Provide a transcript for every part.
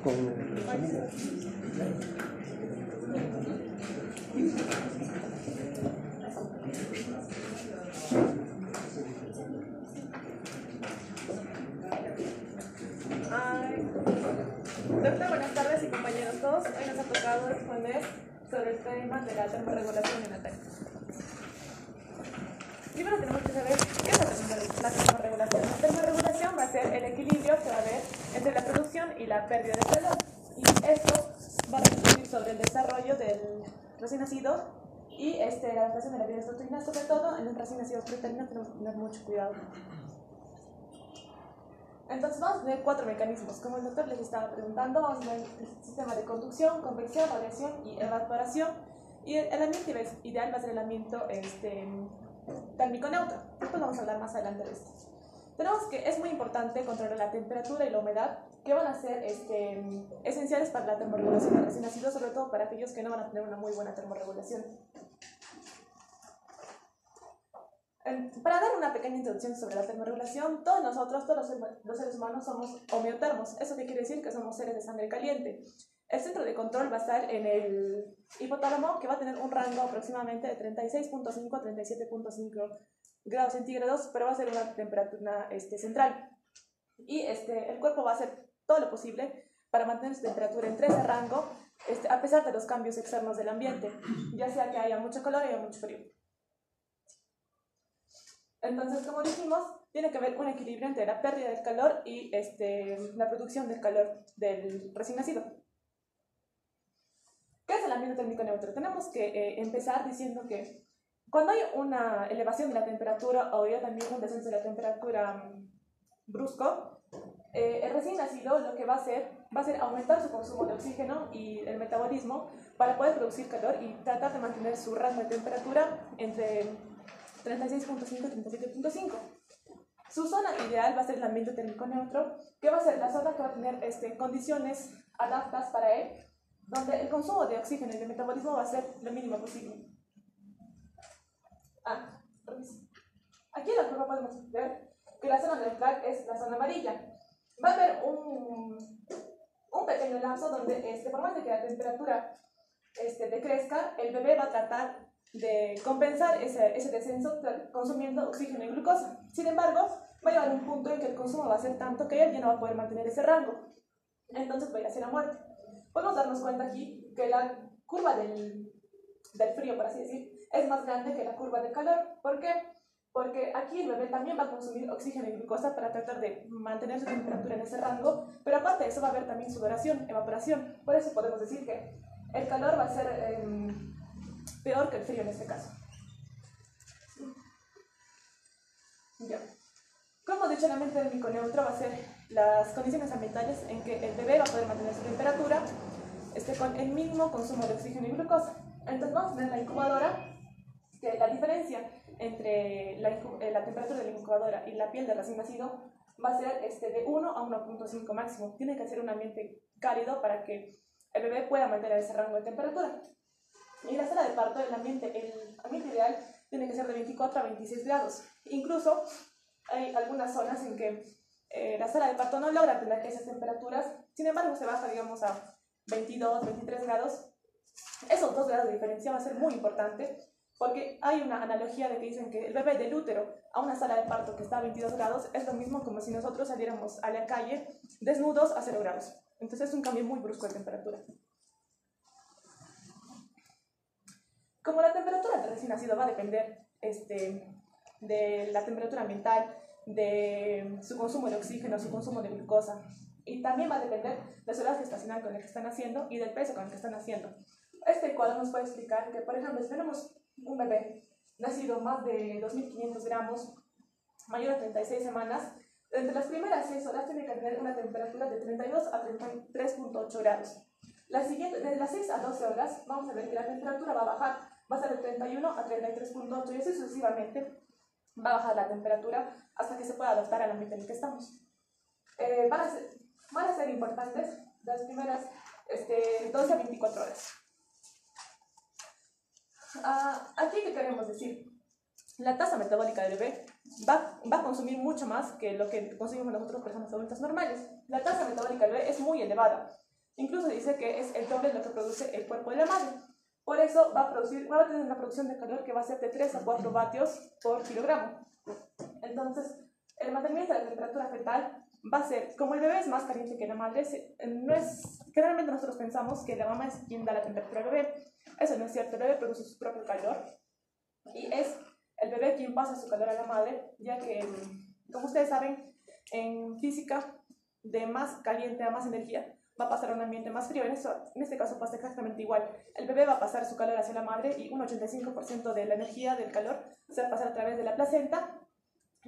con el sonido. Doctor, buenas tardes y compañeros todos. Hoy nos ha tocado responder sobre el tema de la termorregulación en la TEC. Primero tenemos que saber qué es la termorregulación. La termorregulación va a ser el equilibrio que va a haber entre la producción y la pérdida de calor. Y esto va a repercutir sobre el desarrollo del recién nacido y la adaptación de la vida estructurina, sobre todo en los recién nacidos preterninos tenemos que tener mucho cuidado. Entonces vamos a tener 4 mecanismos. Como el doctor les estaba preguntando, vamos a ver el sistema de conducción, convección, radiación y evaporación. Y el ambiente ideal va a ser el ambiente térmico neutro. Después vamos a hablar más adelante de esto. Tenemos que es muy importante controlar la temperatura y la humedad, que van a ser esenciales para la termorregulación del recién nacido, sobre todo para aquellos que no van a tener una muy buena termorregulación. Para dar una pequeña introducción sobre la termorregulación, todos nosotros, todos los seres humanos somos homeotermos. ¿Eso qué quiere decir? Que somos seres de sangre caliente. El centro de control va a estar en el hipotálamo, que va a tener un rango aproximadamente de 36.5 a 37.5 grados centígrados, pero va a ser una temperatura central. Y el cuerpo va a hacer todo lo posible para mantener su temperatura entre ese rango, a pesar de los cambios externos del ambiente, ya sea que haya mucho calor o haya mucho frío. Entonces, como dijimos, tiene que haber un equilibrio entre la pérdida del calor y la producción del calor del recién nacido. ¿Qué es el ambiente térmico neutro? Tenemos que empezar diciendo que cuando hay una elevación de la temperatura o ya también un descenso de la temperatura brusco, el recién nacido lo que va a hacer aumentar su consumo de oxígeno y el metabolismo para poder producir calor y tratar de mantener su rango de temperatura entre 36.5 y 37.5. Su zona ideal va a ser el ambiente térmico neutro, que va a ser la zona que va a tener condiciones adaptadas para él, donde el consumo de oxígeno y de metabolismo va a ser lo mínimo posible. Aquí en la curva podemos ver que la zona neutral es la zona amarilla. Va a haber un pequeño lapso donde, por más de que la temperatura decrezca, el bebé va a tratar de compensar ese descenso consumiendo oxígeno y glucosa. Sin embargo, va a llegar a un punto en que el consumo va a ser tanto que él ya no va a poder mantener ese rango. Entonces va a ir hacia la muerte. Podemos darnos cuenta aquí que la curva del frío, por así decir, es más grande que la curva del calor. ¿Por qué? Porque aquí el bebé también va a consumir oxígeno y glucosa para tratar de mantener su temperatura en ese rango, pero aparte de eso va a haber también sudoración, evaporación. Por eso podemos decir que el calor va a ser peor que el frío en este caso. Ya. Como he dicho, el ambiente térmico neutro va a ser las condiciones ambientales en que el bebé va a poder mantener su temperatura con el mínimo consumo de oxígeno y glucosa. Entonces vamos a tener la incubadora, que la diferencia entre la temperatura de la incubadora y la piel del recién nacido va a ser de 1 a 1.5 máximo. Tiene que ser un ambiente cálido para que el bebé pueda mantener ese rango de temperatura. Y la sala de parto, el ambiente ideal tiene que ser de 24 a 26 grados. Incluso hay algunas zonas en que la sala de parto no logra tener esas temperaturas, sin embargo se baja, digamos, a 22, 23 grados. Esos 2 grados de diferencia va a ser muy importante, porque hay una analogía de que dicen que el bebé del útero a una sala de parto que está a 22 grados es lo mismo como si nosotros saliéramos a la calle desnudos a 0 grados. Entonces es un cambio muy brusco de temperatura. Como la temperatura del recién nacido va a depender de la temperatura ambiental, de su consumo de oxígeno, su consumo de glucosa, y también va a depender de su edad gestacional con la que están naciendo y del peso con el que están naciendo. Este cuadro nos puede explicar que, por ejemplo, si tenemos un bebé nacido más de 2.500 gramos, mayor a 36 semanas, entre las primeras 6 horas tiene que tener una temperatura de 32 a 33.8 grados. De las 6 a 12 horas vamos a ver que la temperatura va a bajar, va a ser de 31 a 33.8 y así sucesivamente va a bajar la temperatura hasta que se pueda adaptar al ambiente en el que estamos. Van a ser importantes las primeras 12 a 24 horas. Aquí, ¿qué queremos decir? La tasa metabólica del bebé va a consumir mucho más que lo que consumimos nosotros personas adultas normales. La tasa metabólica del bebé es muy elevada. Incluso dice que es el doble de lo que produce el cuerpo de la madre. Por eso va a tener una producción de calor que va a ser de 3 a 4 vatios por kilogramo. Entonces, el mantenimiento de la temperatura fetal va a ser, como el bebé es más caliente que la madre, generalmente nosotros pensamos que la mamá es quien da la temperatura al bebé. Eso no es cierto, el bebé produce su propio calor y es el bebé quien pasa su calor a la madre, ya que, como ustedes saben, en física, de más caliente a más energía, va a pasar a un ambiente más frío. En este caso pasa exactamente igual. El bebé va a pasar su calor hacia la madre y un 85% de la energía del calor se va a pasar a través de la placenta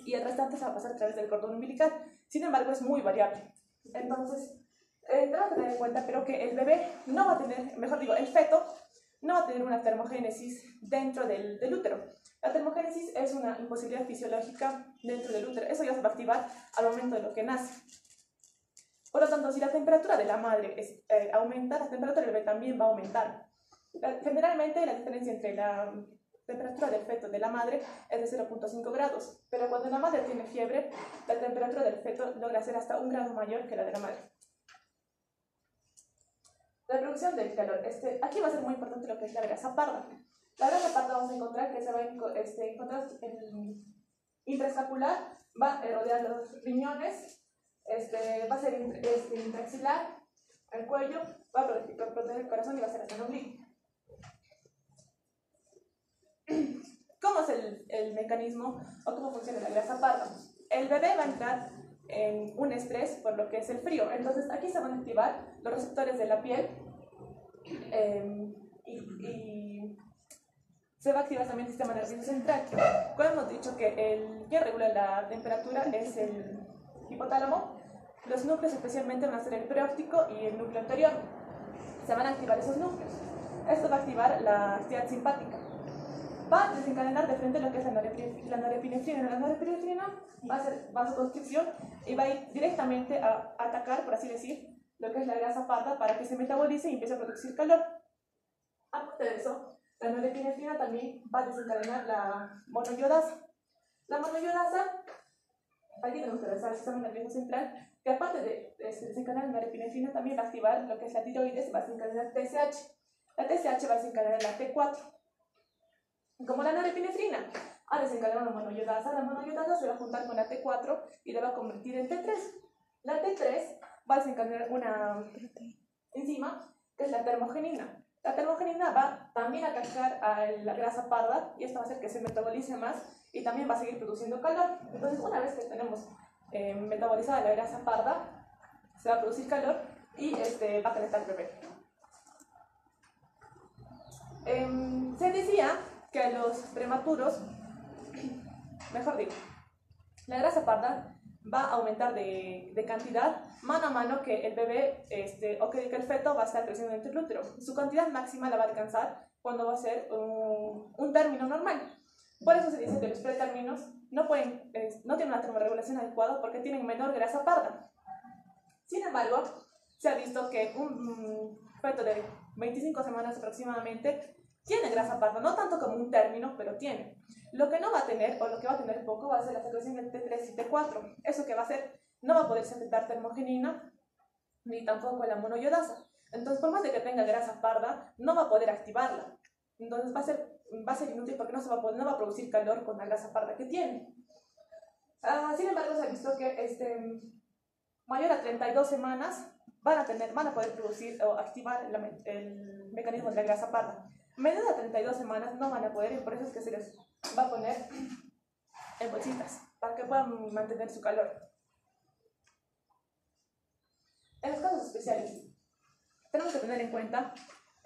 y el restante se va a pasar a través del cordón umbilical. Sin embargo, es muy variable. Entonces, tenemos que tener en cuenta, pero que el bebé no va a tener, mejor digo, el feto no va a tener una termogénesis dentro del útero. La termogénesis es una imposibilidad fisiológica dentro del útero. Eso ya se va a activar al momento de lo que nace. Por lo tanto, si la temperatura de la madre aumenta, la temperatura del bebé también va a aumentar. Generalmente, la diferencia entre la temperatura del feto de la madre es de 0.5 grados, pero cuando la madre tiene fiebre, la temperatura del feto logra ser hasta 1 grado mayor que la de la madre. La producción del calor. Aquí va a ser muy importante lo que es la grasa parda. La grasa parda vamos a encontrar que se va a encontrar intraescapular, va a rodear los riñones, va a ser intraaxilar, el cuello, va a proteger el corazón y va a ser hasta el ombligo. ¿Cómo es el mecanismo o cómo funciona la grasa parda? El bebé va a entrar en un estrés por lo que es el frío. Entonces aquí se van a activar los receptores de la piel y se va a activar también el sistema nervioso central. Como hemos dicho que quien regula la temperatura es el hipotálamo, los núcleos especialmente van a ser el preóptico y el núcleo anterior. Se van a activar esos núcleos. Esto va a activar la actividad simpática. Va a desencadenar de frente lo que es la norepinefrina. La norepinefrina va a hacer vasoconstricción y va a ir directamente a atacar, por así decir, lo que es la grasa parda para que se metabolice y empiece a producir calor. Aparte de eso, la norepinefrina también va a desencadenar la monoiodasa. La monoiodasa, aquí tenemos que revisar el sistema nervioso central, que aparte de desencadenar la norepinefrina también va a activar lo que es la tiroides, va a desencadenar TSH. La TSH va a desencadenar la T4. Como la norepinefrina ha desencadenado la monoiodasa se va a juntar con la T4 y la va a convertir en T3. La T3 va a desencadenar una enzima que es la termogenina. La termogenina va también a atacar a la grasa parda y esto va a hacer que se metabolice más y también va a seguir produciendo calor. Entonces, una vez que tenemos metabolizada la grasa parda, se va a producir calor y va a calentar el bebé. Se decía que a los prematuros, mejor digo, la grasa parda va a aumentar de cantidad mano a mano que el bebé o que el feto va a estar creciendo dentro del útero. Su cantidad máxima la va a alcanzar cuando va a ser un término normal. Por eso se dice que los pretérminos no tienen una termorregulación adecuada porque tienen menor grasa parda. Sin embargo, se ha visto que un feto de 25 semanas aproximadamente tiene grasa parda, no tanto como un término, pero tiene. Lo que no va a tener, o lo que va a tener poco, va a ser la secreción de T3 y T4. Eso que va a hacer, no va a poder secretar termogenina, ni tampoco la monoiodasa. Entonces, por más de que tenga grasa parda, no va a poder activarla. Entonces, va a ser inútil porque no va a producir calor con la grasa parda que tiene. Sin embargo, se ha visto que mayor a 32 semanas van a poder producir o activar el mecanismo de la grasa parda. Menor a 32 semanas no van a poder y por eso es que se les va a poner en bolsitas para que puedan mantener su calor. En los casos especiales, tenemos que tener en cuenta,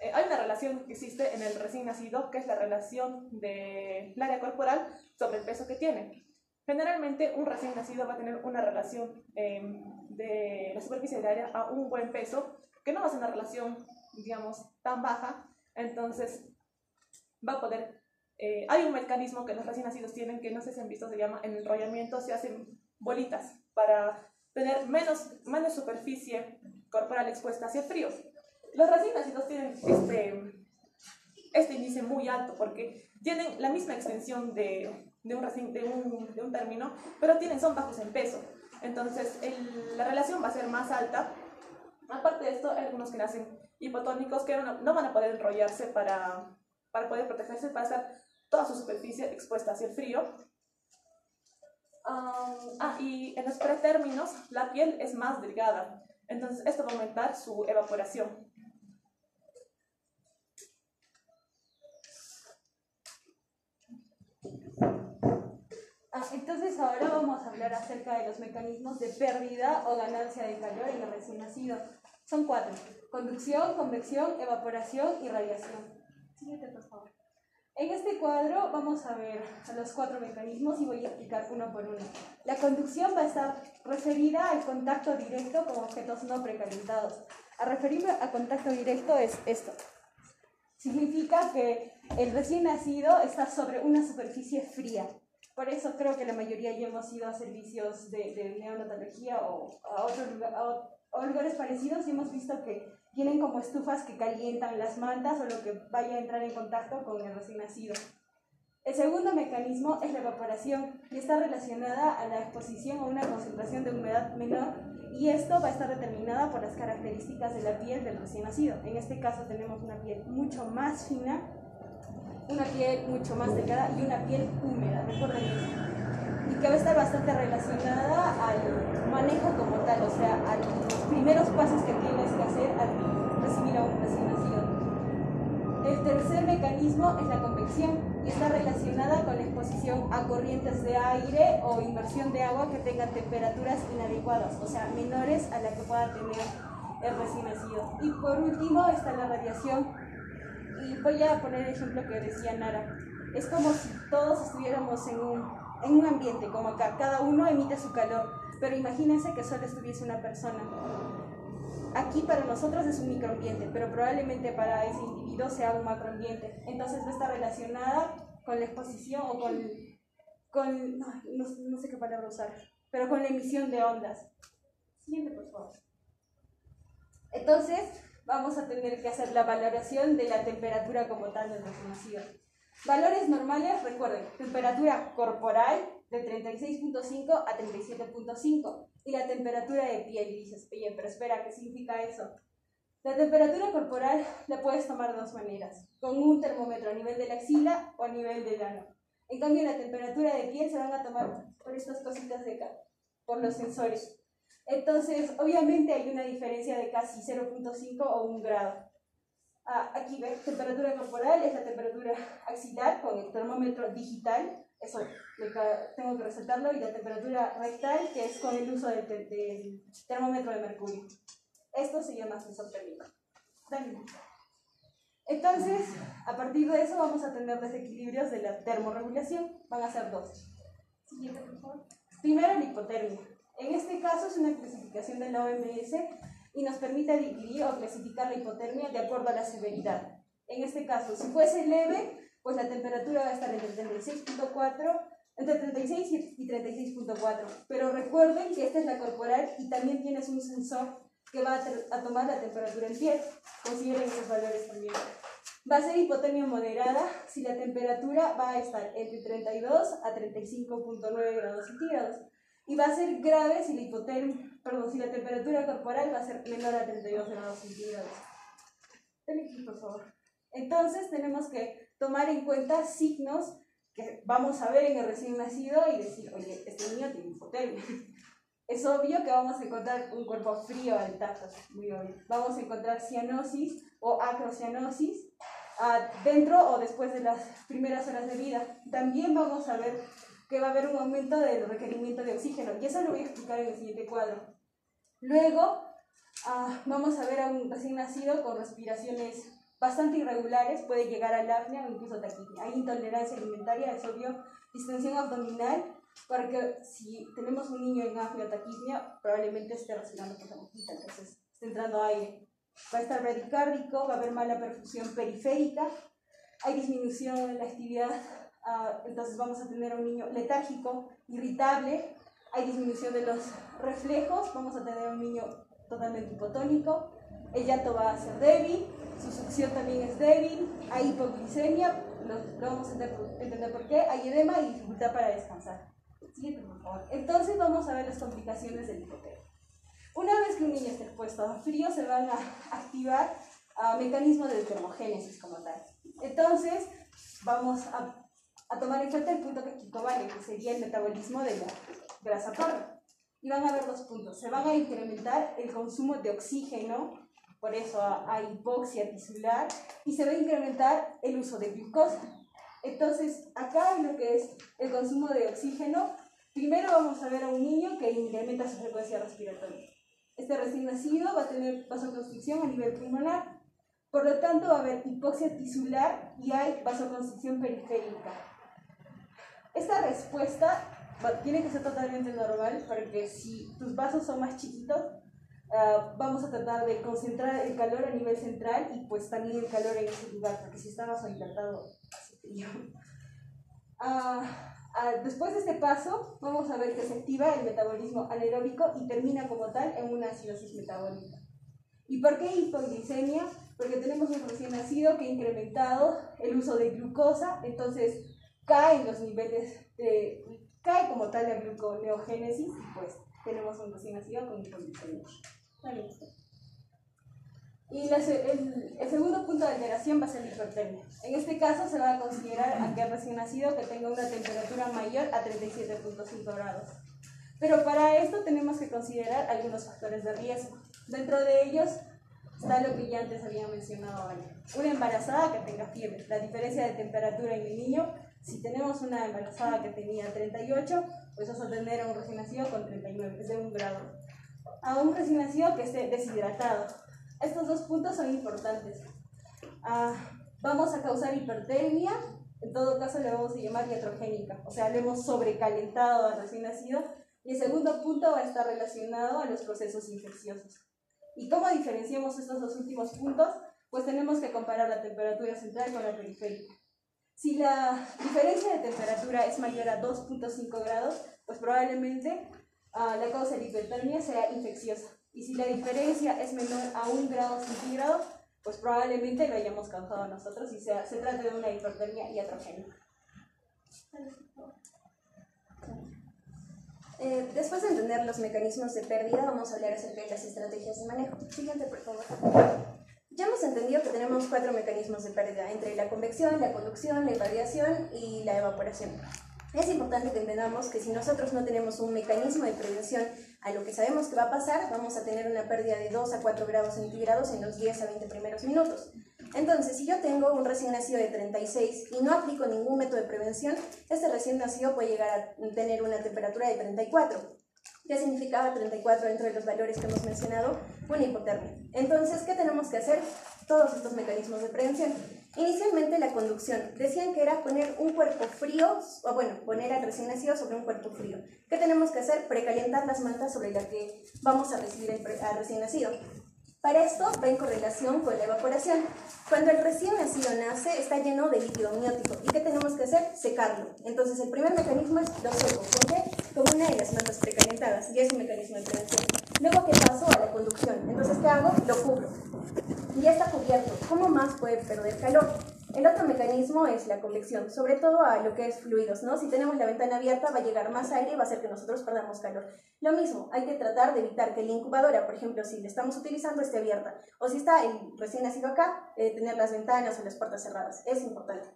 hay una relación que existe en el recién nacido, que es la relación del área corporal sobre el peso que tiene. Generalmente un recién nacido va a tener una relación de la superficie del área a un buen peso, que no va a ser una relación, digamos, tan baja. Entonces, va a poder... hay un mecanismo que los recién nacidos tienen, que no sé si han visto, se llama enrollamiento, se hacen bolitas para tener menos superficie corporal expuesta hacia el frío. Los recién nacidos tienen este índice muy alto porque tienen la misma extensión de un término, pero son bajos en peso. Entonces, la relación va a ser más alta Aparte de esto, hay algunos que nacen hipotónicos que no van a poder enrollarse para poder protegerse, para estar toda su superficie expuesta hacia el frío. Y en los pretérminos la piel es más delgada, entonces esto va a aumentar su evaporación. Entonces ahora vamos a hablar acerca de los mecanismos de pérdida o ganancia de calor en el recién nacido. Son 4: conducción, convección, evaporación y radiación. Siguiente, por favor. En este cuadro vamos a ver los 4 mecanismos y voy a explicar uno por uno. La conducción va a estar referida al contacto directo con objetos no precalentados. A referirme a contacto directo es esto. Significa que el recién nacido está sobre una superficie fría. Por eso creo que la mayoría ya hemos ido a servicios de neonatología o a lugares parecidos y hemos visto que tienen como estufas que calientan las mantas o lo que vaya a entrar en contacto con el recién nacido. El segundo mecanismo es la evaporación y está relacionada a la exposición a una concentración de humedad menor, y esto va a estar determinada por las características de la piel del recién nacido. En este caso tenemos una piel mucho más fina, una piel mucho más delgada y una piel húmeda, recuerden eso. Y que va a estar bastante relacionada al manejo como tal, o sea, a los primeros pasos que tienes que hacer al recibir a un recién nacido. El tercer mecanismo es la convección y está relacionada con la exposición a corrientes de aire o inmersión de agua que tengan temperaturas inadecuadas, o sea, menores a la que pueda tener el recién nacido. Y por último está la radiación. Y voy a poner el ejemplo que decía Nara. Es como si todos estuviéramos en un ambiente, como acá. Cada uno emite su calor, pero imagínense que solo estuviese una persona. Aquí para nosotros es un microambiente, pero probablemente para ese individuo sea un macroambiente. Entonces va a estar relacionada con la exposición o no sé qué palabra usar, pero con la emisión de ondas. Siguiente, por favor. Entonces, vamos a tener que hacer la valoración de la temperatura como tal del recién nacido. Valores normales, recuerden, temperatura corporal de 36.5 a 37.5 y la temperatura de piel. Y dices, oye, pero espera, ¿qué significa eso? La temperatura corporal la puedes tomar de dos maneras, con un termómetro a nivel de la axila o a nivel del ano. En cambio, la temperatura de piel se van a tomar por estas cositas de acá, por los sensores. Entonces, obviamente hay una diferencia de casi 0.5 o 1 grado. Aquí ven, temperatura corporal es la temperatura axilar con el termómetro digital, eso tengo que resaltarlo, y la temperatura rectal, que es con el uso del termómetro de mercurio. Esto se llama sensor térmico. Entonces, a partir de eso vamos a tener desequilibrios de la termorregulación. Van a ser 2. Siguiente, por favor. Primero, la hipotermia. En este caso es una clasificación de la OMS y nos permite dividir o clasificar la hipotermia de acuerdo a la severidad. En este caso, si fuese leve, pues la temperatura va a estar entre 36 y 36.4. Pero recuerden que esta es la corporal y también tienes un sensor que va a tomar la temperatura en piel. Consideren esos valores también. Va a ser hipotermia moderada si la temperatura va a estar entre 32 a 35.9 grados centígrados. Y va a ser grave si la temperatura corporal va a ser menor a 32 grados centígrados. Ven aquí, por favor. Entonces tenemos que tomar en cuenta signos que vamos a ver en el recién nacido y decir, oye, este niño tiene hipotermia. Es obvio que vamos a encontrar un cuerpo frío al tacto, muy obvio. Vamos a encontrar cianosis o acrocianosis dentro o después de las primeras horas de vida. También vamos a ver que va a haber un aumento del requerimiento de oxígeno, y eso lo voy a explicar en el siguiente cuadro. Luego vamos a ver a un recién nacido con respiraciones bastante irregulares, puede llegar a la apnea o incluso taquipnea. Hay intolerancia alimentaria, es obvio, distensión abdominal, porque si tenemos un niño en apnea o taquipnea, probablemente esté respirando por la boquita, entonces está entrando aire. Va a estar bradicárdico, va a haber mala perfusión periférica, hay disminución en la actividad, entonces vamos a tener a un niño letárgico, irritable, hay disminución de los reflejos, vamos a tener a un niño totalmente hipotónico, el llanto va a ser débil, su succión también es débil, hay hipoglicemia, lo vamos a entender por qué, hay edema y dificultad para descansar. Siguiente, por favor. Entonces vamos a ver las complicaciones del hipotermia. Una vez que un niño esté expuesto a frío, se van a activar mecanismos de termogénesis como tal. Entonces, vamos a tomar en cuenta el punto que Kiko vale, que sería el metabolismo de la grasa parda. Y van a haber dos puntos. Se van a incrementar el consumo de oxígeno, por eso hay hipoxia tisular, y se va a incrementar el uso de glucosa. Entonces, acá en lo que es el consumo de oxígeno, primero vamos a ver a un niño que incrementa su frecuencia respiratoria. Este recién nacido va a tener vasoconstricción a nivel pulmonar, por lo tanto va a haber hipoxia tisular y hay vasoconstricción periférica. Esta respuesta tiene que ser totalmente normal, porque si tus vasos son más chiquitos, vamos a tratar de concentrar el calor a nivel central y pues también el calor en ese lugar, porque si está vasodilatado hace frío. Después de este paso, vamos a ver que se activa el metabolismo anaeróbico y termina como tal en una acidosis metabólica. ¿Y por qué hipoglicemia? Porque tenemos un recién nacido que ha incrementado el uso de glucosa, entonces caen los niveles cae como tal la gluconeogénesis y pues tenemos un recién nacido con hipoglicemia. Y el segundo punto de alteración va a ser la hipertermia. En este caso se va a considerar a aquel recién nacido que tenga una temperatura mayor a 37.5 grados. Pero para esto tenemos que considerar algunos factores de riesgo. Dentro de ellos está lo que ya antes había mencionado, una embarazada que tenga fiebre. La diferencia de temperatura en el niño, si tenemos una embarazada que tenía 38, pues vas a tener a un recién nacido con 39, es de 1 grado. A un recién nacido que esté deshidratado. Estos dos puntos son importantes. Vamos a causar hipertermia, en todo caso le vamos a llamar iatrogénica, o sea, le hemos sobrecalentado al recién nacido. Y el segundo punto va a estar relacionado a los procesos infecciosos. ¿Y cómo diferenciamos estos dos últimos puntos? Pues tenemos que comparar la temperatura central con la periférica. Si la diferencia de temperatura es mayor a 2.5 grados, pues probablemente la causa de hipertermia sea infecciosa. Y si la diferencia es menor a 1 grado centígrado, pues probablemente lo hayamos causado nosotros y se trata de una hipertermia iatrogénica. Después de entender los mecanismos de pérdida, vamos a hablar acerca de las estrategias de manejo. Siguiente, por favor. Ya hemos entendido que tenemos 4 mecanismos de pérdida, entre la convección, la conducción, la irradiación y la evaporación. Es importante que entendamos que si nosotros no tenemos un mecanismo de prevención a lo que sabemos que va a pasar, vamos a tener una pérdida de 2 a 4 grados centígrados en los 10 a 20 primeros minutos. Entonces, si yo tengo un recién nacido de 36 y no aplico ningún método de prevención, este recién nacido puede llegar a tener una temperatura de 34. ¿Qué significaba 34 dentro de los valores que hemos mencionado? Una hipotermia. Entonces, ¿qué tenemos que hacer? Todos estos mecanismos de prevención. Inicialmente la conducción. Decían que era poner un cuerpo frío, o bueno, poner al recién nacido sobre un cuerpo frío. ¿Qué tenemos que hacer? Precalentar las mantas sobre las que vamos a recibir al recién nacido. Para esto va en correlación con la evaporación. Cuando el recién nacido nace, está lleno de líquido amniótico. ¿Y qué tenemos que hacer? Secarlo. Entonces, el primer mecanismo es lo seco. ¿Por qué? Con una de las mantas precalentadas. Y es un mecanismo de prevención. Luego, ¿qué paso? A la conducción. Entonces, ¿qué hago? Lo cubro. Ya está cubierto. ¿Cómo más puede perder calor? El otro mecanismo es la convección, sobre todo a lo que es fluidos, ¿no? Si tenemos la ventana abierta va a llegar más aire y va a hacer que nosotros perdamos calor. Lo mismo, hay que tratar de evitar que la incubadora, por ejemplo, si la estamos utilizando, esté abierta. O si está el recién nacido acá, tener las ventanas o las puertas cerradas. Es importante.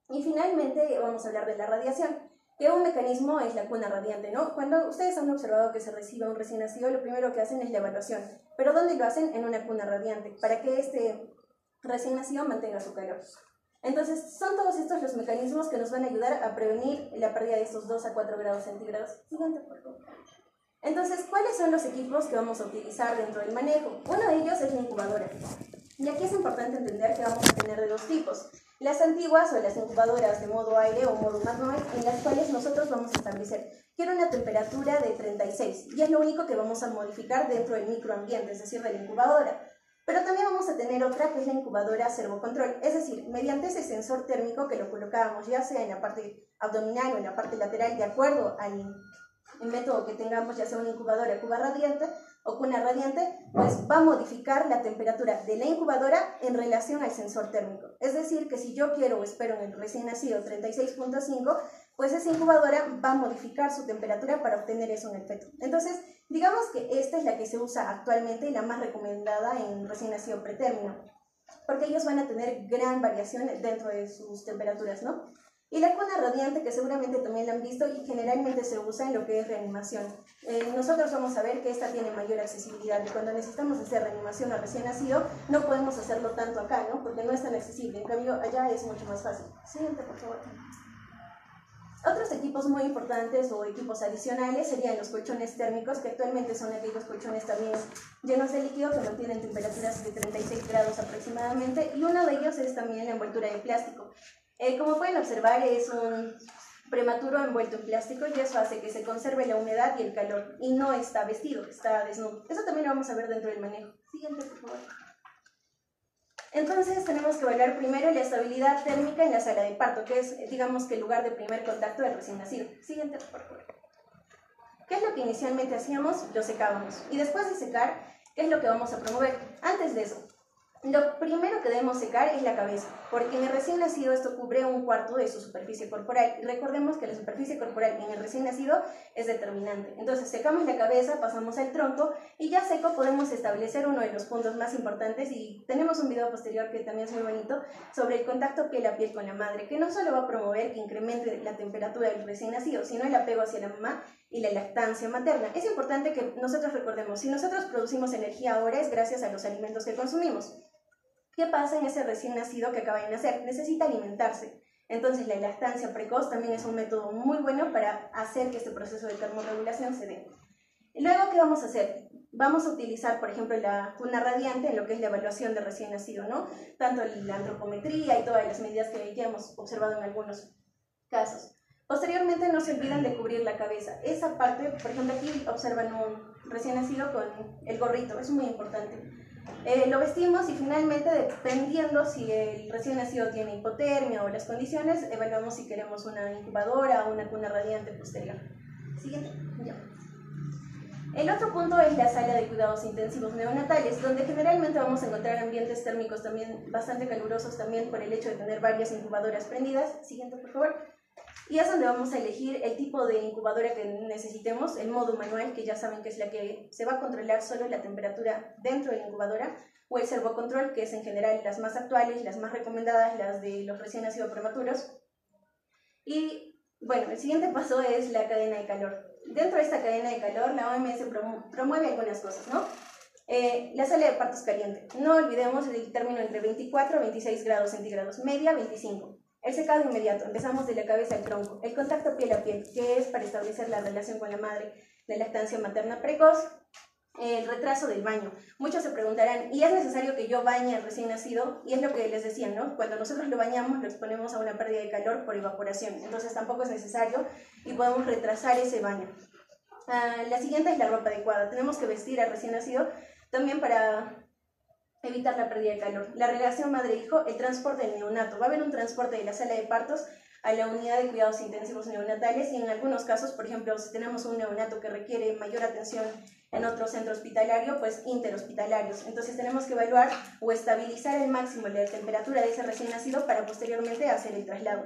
Y finalmente vamos a hablar de la radiación, que un mecanismo es la cuna radiante, ¿no? Cuando ustedes han observado que se recibe un recién nacido, lo primero que hacen es la evaluación. ¿Pero dónde lo hacen? En una cuna radiante, para que este recién nacido mantenga su calor. Entonces, son todos estos los mecanismos que nos van a ayudar a prevenir la pérdida de estos 2 a 4 grados centígrados. Siguiente, por favor. Entonces, ¿cuáles son los equipos que vamos a utilizar dentro del manejo? Uno de ellos es la incubadora. Y aquí es importante entender que vamos a tener de dos tipos. Las antiguas o las incubadoras de modo aire o modo manual, en las cuales nosotros vamos a establecer quiero una temperatura de 36 y es lo único que vamos a modificar dentro del microambiente, es decir, de la incubadora. Pero también vamos a tener otra que es la incubadora servocontrol, es decir, mediante ese sensor térmico que lo colocábamos ya sea en la parte abdominal o en la parte lateral, de acuerdo al método que tengamos, ya sea una incubadora cuba radiante o cuna radiante, pues va a modificar la temperatura de la incubadora en relación al sensor térmico. Es decir, que si yo quiero o espero en el recién nacido 36.5, pues esa incubadora va a modificar su temperatura para obtener eso en el feto. Entonces, digamos que esta es la que se usa actualmente y la más recomendada en recién nacido pretérmino, porque ellos van a tener gran variación dentro de sus temperaturas, ¿no? Y la cuna radiante, que seguramente también la han visto y generalmente se usa en lo que es reanimación. Nosotros vamos a ver que esta tiene mayor accesibilidad y cuando necesitamos hacer reanimación a recién nacido no podemos hacerlo tanto acá, ¿no? Porque no es tan accesible, en cambio allá es mucho más fácil. Siguiente, por favor. Otros equipos muy importantes o equipos adicionales serían los colchones térmicos, que actualmente son aquellos colchones también llenos de líquido que mantienen temperaturas de 36 grados aproximadamente, y uno de ellos es también la envoltura de plástico. Como pueden observar, es un prematuro envuelto en plástico y eso hace que se conserve la humedad y el calor y no está vestido, está desnudo. Eso también lo vamos a ver dentro del manejo. Siguiente, por favor. Entonces tenemos que evaluar primero la estabilidad térmica en la sala de parto, que es, digamos, que el lugar de primer contacto del recién nacido. Siguiente, por favor. ¿Qué es lo que inicialmente hacíamos? Lo secábamos. Y después de secar, ¿qué es lo que vamos a promover? Antes de eso, lo primero que debemos secar es la cabeza, porque en el recién nacido esto cubre un cuarto de su superficie corporal. Y recordemos que la superficie corporal en el recién nacido es determinante. Entonces secamos la cabeza, pasamos al tronco y ya seco podemos establecer uno de los puntos más importantes, y tenemos un video posterior que también es muy bonito sobre el contacto piel a piel con la madre, que no solo va a promover que incremente la temperatura del recién nacido, sino el apego hacia la mamá y la lactancia materna. Es importante que nosotros recordemos, si nosotros producimos energía ahora es gracias a los alimentos que consumimos. ¿Qué pasa en ese recién nacido que acaba de nacer? Necesita alimentarse. Entonces la lactancia precoz también es un método muy bueno para hacer que este proceso de termorregulación se dé. Luego, ¿qué vamos a hacer? Vamos a utilizar, por ejemplo, la cuna radiante en lo que es la evaluación de recién nacido, ¿no? Tanto la antropometría y todas las medidas que ya hemos observado en algunos casos. Posteriormente, no se olviden de cubrir la cabeza. Esa parte, por ejemplo, aquí observan un recién nacido con el gorrito, es muy importante. Lo vestimos y finalmente, dependiendo si el recién nacido tiene hipotermia o las condiciones, evaluamos si queremos una incubadora o una cuna radiante posterior. Siguiente. Ya. El otro punto es la sala de cuidados intensivos neonatales, donde generalmente vamos a encontrar ambientes térmicos también bastante calurosos, también por el hecho de tener varias incubadoras prendidas. Siguiente, por favor. Y es donde vamos a elegir el tipo de incubadora que necesitemos, el modo manual, que ya saben que es la que se va a controlar solo la temperatura dentro de la incubadora, o el servocontrol, que es en general las más actuales, las más recomendadas, las de los recién nacidos prematuros. Y bueno, el siguiente paso es la cadena de calor. Dentro de esta cadena de calor, la OMS promueve algunas cosas, ¿no? La sala de partos caliente. No olvidemos el término entre 24 a 26 grados centígrados, media 25. El secado inmediato, empezamos de la cabeza al tronco. El contacto piel a piel, que es para establecer la relación con la madre, la lactancia materna precoz. El retraso del baño. Muchos se preguntarán, ¿y es necesario que yo bañe al recién nacido? Y es lo que les decía, ¿no? Cuando nosotros lo bañamos, lo exponemos a una pérdida de calor por evaporación. Entonces tampoco es necesario y podemos retrasar ese baño. La siguiente es la ropa adecuada. Tenemos que vestir al recién nacido también para evitar la pérdida de calor. La relación madre-hijo, el transporte del neonato. Va a haber un transporte de la sala de partos a la unidad de cuidados intensivos neonatales, y en algunos casos, por ejemplo, si tenemos un neonato que requiere mayor atención en otro centro hospitalario, pues interhospitalarios. Entonces tenemos que evaluar o estabilizar el máximo de la temperatura de ese recién nacido para posteriormente hacer el traslado.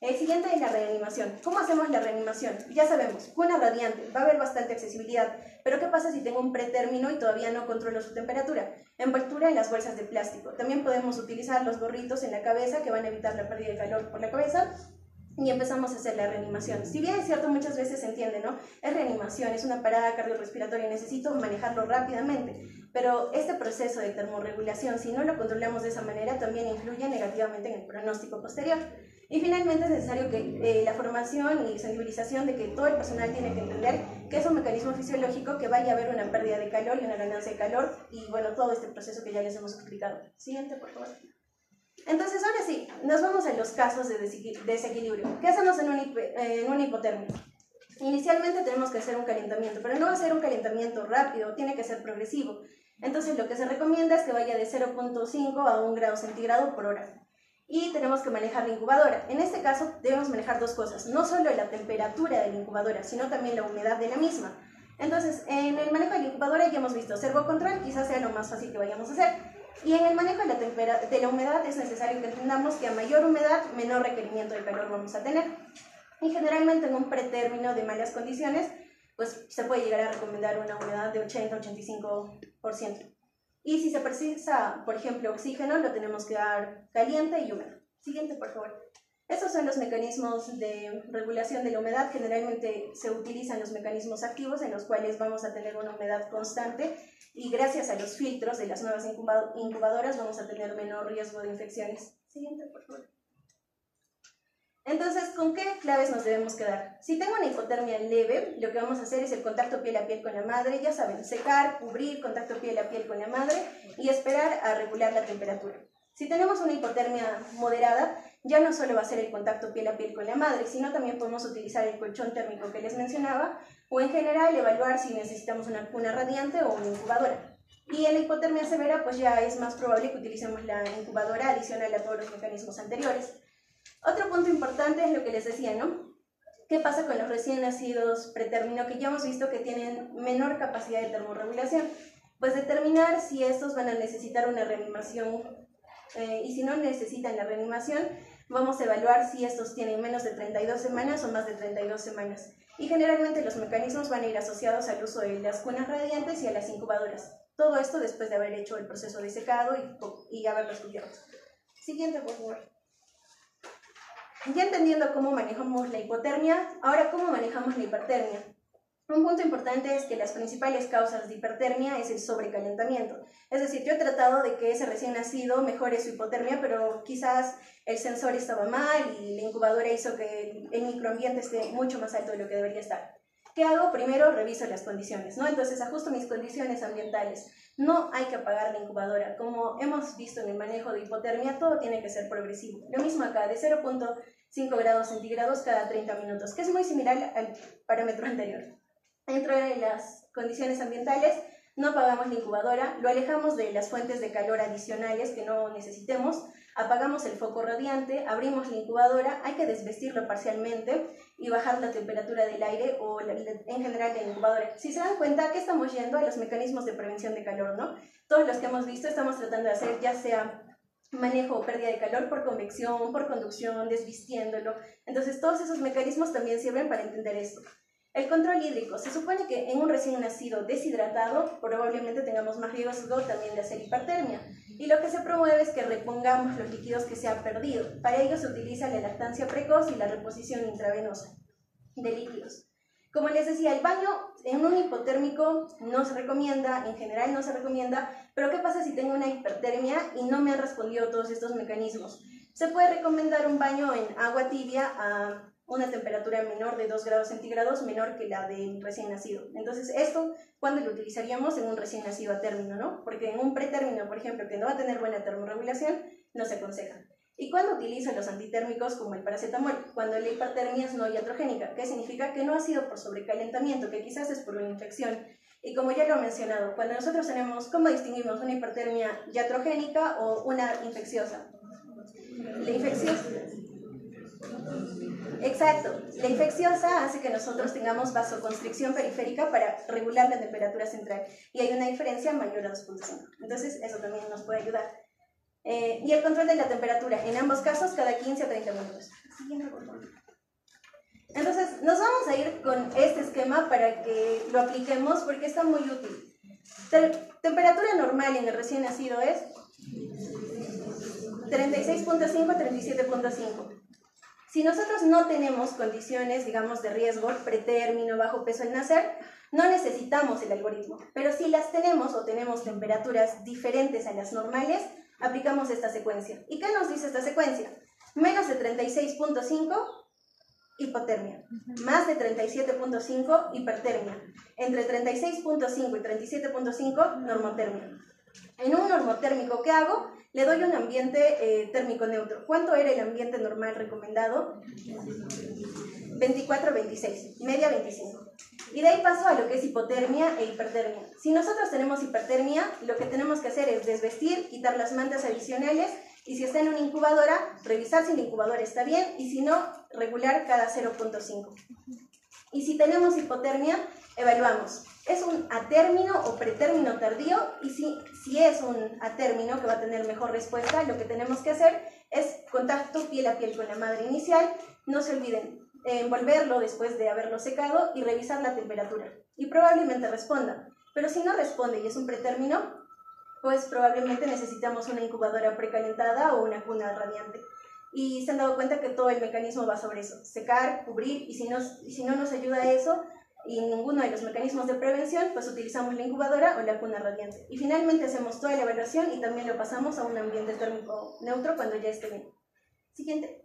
El siguiente es la reanimación. ¿Cómo hacemos la reanimación? Ya sabemos, cuna radiante, va a haber bastante accesibilidad, pero ¿qué pasa si tengo un pretérmino y todavía no controlo su temperatura? Envoltura en las bolsas de plástico. También podemos utilizar los gorritos en la cabeza que van a evitar la pérdida de calor por la cabeza, y empezamos a hacer la reanimación. Si bien es cierto, muchas veces se entiende, ¿no? Es reanimación, es una parada cardiorrespiratoria y necesito manejarlo rápidamente, pero este proceso de termorregulación, si no lo controlamos de esa manera, también influye negativamente en el pronóstico posterior. Y finalmente es necesario que la formación y sensibilización de que todo el personal tiene que entender que es un mecanismo fisiológico, que vaya a haber una pérdida de calor y una ganancia de calor, y bueno, todo este proceso que ya les hemos explicado. Siguiente, por favor. Entonces, ahora sí, nos vamos a los casos de desequilibrio. ¿Qué hacemos en una hipotermia? Inicialmente tenemos que hacer un calentamiento, pero no va a ser un calentamiento rápido, tiene que ser progresivo. Entonces, lo que se recomienda es que vaya de 0.5 a 1 grado centígrado por hora. Y tenemos que manejar la incubadora. En este caso, debemos manejar dos cosas, no solo la temperatura de la incubadora, sino también la humedad de la misma. Entonces, en el manejo de la incubadora ya hemos visto servocontrol, quizás sea lo más fácil que vayamos a hacer. Y en el manejo de la humedad es necesario que entendamos que a mayor humedad, menor requerimiento de calor vamos a tener. Y generalmente en un pretérmino de malas condiciones, pues se puede llegar a recomendar una humedad de 80-85%. Y si se precisa, por ejemplo, oxígeno, lo tenemos que dar caliente y húmedo. Siguiente, por favor. Estos son los mecanismos de regulación de la humedad. Generalmente se utilizan los mecanismos activos en los cuales vamos a tener una humedad constante y gracias a los filtros de las nuevas incubadoras vamos a tener menor riesgo de infecciones. Siguiente, por favor. Entonces, ¿con qué claves nos debemos quedar? Si tengo una hipotermia leve, lo que vamos a hacer es el contacto piel a piel con la madre, ya saben, secar, cubrir, contacto piel a piel con la madre y esperar a regular la temperatura. Si tenemos una hipotermia moderada, ya no solo va a ser el contacto piel a piel con la madre, sino también podemos utilizar el colchón térmico que les mencionaba, o en general evaluar si necesitamos una cuna radiante o una incubadora. Y en la hipotermia severa, pues ya es más probable que utilicemos la incubadora adicional a todos los mecanismos anteriores. Otro punto importante es lo que les decía, ¿no? ¿Qué pasa con los recién nacidos pretérmino que ya hemos visto que tienen menor capacidad de termorregulación? Pues determinar si estos van a necesitar una reanimación y si no necesitan la reanimación, vamos a evaluar si estos tienen menos de 32 semanas o más de 32 semanas. Y generalmente los mecanismos van a ir asociados al uso de las cunas radiantes y a las incubadoras. Todo esto después de haber hecho el proceso de secado y haberlos cubierto. Siguiente, por favor. Ya entendiendo cómo manejamos la hipotermia, ahora cómo manejamos la hipertermia. Un punto importante es que las principales causas de hipertermia es el sobrecalentamiento. Es decir, yo he tratado de que ese recién nacido mejore su hipotermia, pero quizás el sensor estaba mal y la incubadora hizo que el microambiente esté mucho más alto de lo que debería estar. ¿Qué hago? Primero reviso las condiciones, ¿no? Entonces ajusto mis condiciones ambientales. No hay que apagar la incubadora. Como hemos visto en el manejo de hipotermia, todo tiene que ser progresivo. Lo mismo acá, de 0.5 grados centígrados cada 30 minutos, que es muy similar al parámetro anterior. Dentro de las condiciones ambientales, no apagamos la incubadora, lo alejamos de las fuentes de calor adicionales que no necesitemos, apagamos el foco radiante, abrimos la incubadora, hay que desvestirlo parcialmente y bajar la temperatura del aire o en general de la incubadora. Si se dan cuenta que estamos yendo a los mecanismos de prevención de calor, ¿no? Todos los que hemos visto estamos tratando de hacer ya sea manejo o pérdida de calor por convección, por conducción, desvistiéndolo. Entonces todos esos mecanismos también sirven para entender esto. El control hídrico. Se supone que en un recién nacido deshidratado probablemente tengamos más riesgo también de hacer hipertermia. Y lo que se promueve es que repongamos los líquidos que se han perdido. Para ello se utiliza la lactancia precoz y la reposición intravenosa de líquidos. Como les decía, el baño en un hipotérmico no se recomienda, en general no se recomienda, pero ¿qué pasa si tengo una hipertermia y no me han respondido todos estos mecanismos? Se puede recomendar un baño en agua tibia a una temperatura menor de 2 grados centígrados, menor que la del recién nacido. Entonces, esto, ¿cuándo lo utilizaríamos? En un recién nacido a término, ¿no? Porque en un pretérmino, por ejemplo, que no va a tener buena termorregulación, no se aconseja. ¿Y cuándo utilizo los antitérmicos como el paracetamol? Cuando la hipertermia es no iatrogénica, que significa que no ha sido por sobrecalentamiento, que quizás es por una infección. Y como ya lo he mencionado, cuando nosotros tenemos, ¿cómo distinguimos una hipertermia iatrogénica o una infecciosa? La infecciosa... Exacto, la infecciosa hace que nosotros tengamos vasoconstricción periférica para regular la temperatura central y hay una diferencia mayor a 2.5. Entonces eso también nos puede ayudar. Y el control de la temperatura, en ambos casos cada 15 a 30 minutos. Entonces nos vamos a ir con este esquema para que lo apliquemos porque está muy útil. Temperatura normal en el recién nacido es 36.5 a 37.5. Si nosotros no tenemos condiciones, digamos, de riesgo, pretérmino, bajo peso al nacer, no necesitamos el algoritmo. Pero si las tenemos o tenemos temperaturas diferentes a las normales, aplicamos esta secuencia. ¿Y qué nos dice esta secuencia? Menos de 36.5, hipotermia. Más de 37.5, hipertermia. Entre 36.5 y 37.5, normotermia. En un normotérmico, ¿qué hago? Le doy un ambiente térmico neutro. ¿Cuánto era el ambiente normal recomendado? 24-26, media 25. Y de ahí paso a lo que es hipotermia e hipertermia. Si nosotros tenemos hipertermia, lo que tenemos que hacer es desvestir, quitar las mantas adicionales y si está en una incubadora, revisar si la incubadora está bien y si no, regular cada 0.5. Y si tenemos hipotermia, evaluamos. ¿Es un atérmino o pretérmino tardío? Y si es un atérmino que va a tener mejor respuesta, lo que tenemos que hacer es contacto piel a piel con la madre inicial. No se olviden, envolverlo después de haberlo secado y revisar la temperatura. Y probablemente responda. Pero si no responde y es un pretérmino, pues probablemente necesitamos una incubadora precalentada o una cuna radiante. Y se han dado cuenta que todo el mecanismo va sobre eso: secar, cubrir, y si no nos ayuda eso y ninguno de los mecanismos de prevención, pues utilizamos la incubadora o la cuna radiante. Y finalmente hacemos toda la evaluación y también lo pasamos a un ambiente térmico neutro cuando ya esté bien. Siguiente.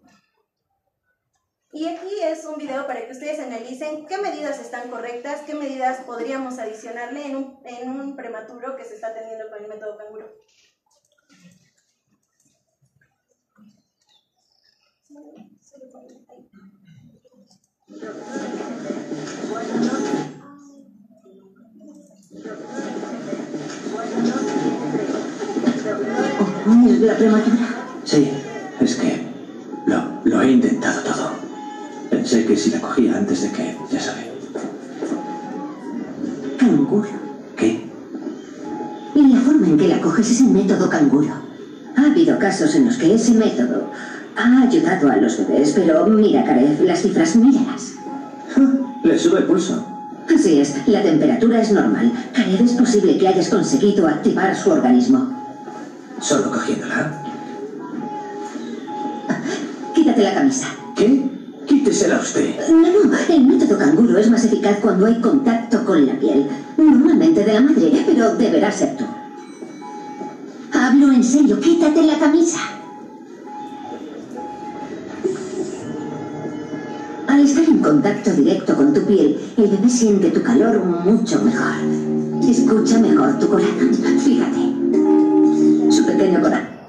Y aquí es un video para que ustedes analicen qué medidas están correctas, qué medidas podríamos adicionarle en un prematuro que se está teniendo con el método canguro. ¿Es la prematura? Sí, es que lo he intentado todo. Pensé que si la cogía antes de que, ya sabe. Canguro. ¿Qué? Y la forma en que la coges es el método canguro. Ha habido casos en los que ese método ha ayudado a los bebés, pero mira, Karev, las cifras, míralas. Le sube el pulso. Así es, la temperatura es normal. Karev, es posible que hayas conseguido activar su organismo. Solo cogiéndola. Quítate la camisa. ¿Qué? Quítesela usted. No, el método canguro es más eficaz cuando hay contacto con la piel. Normalmente de la madre, pero deberá ser tú. Hablo en serio, quítate la camisa. Al estar en contacto directo con tu piel, el bebé siente tu calor mucho mejor. Escucha mejor tu corazón. Fíjate. Su pequeño corazón.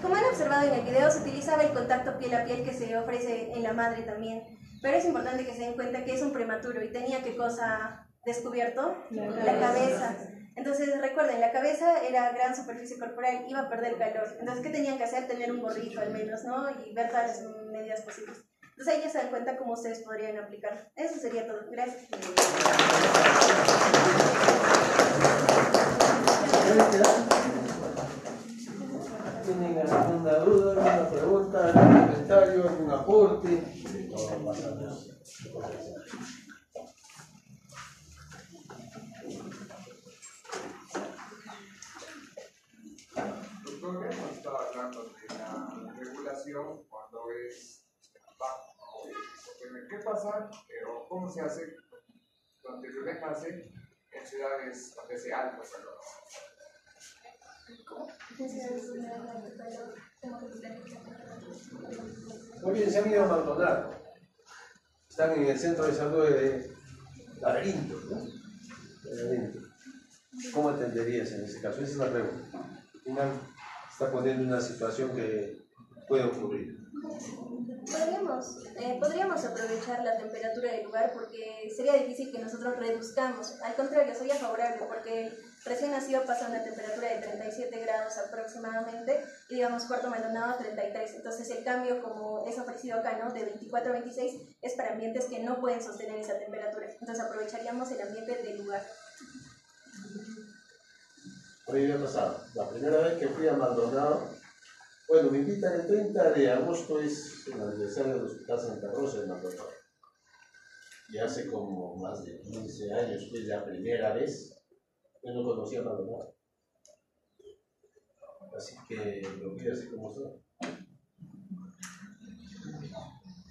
Como han observado en el video, se utilizaba el contacto piel a piel que se ofrece en la madre también. Pero es importante que se den cuenta que es un prematuro y tenía ¿qué cosa descubierto? La cabeza. Entonces recuerden, la cabeza era gran superficie corporal, iba a perder calor. Entonces, ¿qué tenían que hacer? Tener un gorrito al menos, ¿no? Y ver todas las medidas posibles. Entonces ahí ya se dan cuenta cómo ustedes podrían aplicarlo. Eso sería todo. Gracias. ¿Tienen alguna duda, alguna pregunta, algún comentario, algún aporte? Doctor, hemos estado hablando de la regulación cuando es bajo. ¿Qué pasa? Pero ¿cómo se hace donde el bebé nace en ciudades donde hace alto calor? Muy bien, se han ido a Maldonado. Están en el centro de salud de Laberinto, ¿no? Laberinto. ¿Cómo atenderías en ese caso? Esa es la pregunta. Al final está poniendo una situación que puede ocurrir. Podríamos aprovechar la temperatura del lugar porque sería difícil que nosotros reduzcamos. Al contrario, sería favorable porque recién nacido pasa una temperatura de 37 grados aproximadamente y digamos cuarto Maldonado a 33. Entonces el cambio, como es ofrecido acá, ¿no? De 24 a 26 es para ambientes que no pueden sostener esa temperatura. Entonces aprovecharíamos el ambiente del lugar. A mí me ha pasado. La primera vez que fui a Maldonado, bueno, me invitan el 30 de agosto, es el aniversario del Hospital Santa Rosa de Maldonado. Y hace como más de 15 años fue la primera vez. Yo no conocía Maldonado. Así que lo vi así como son.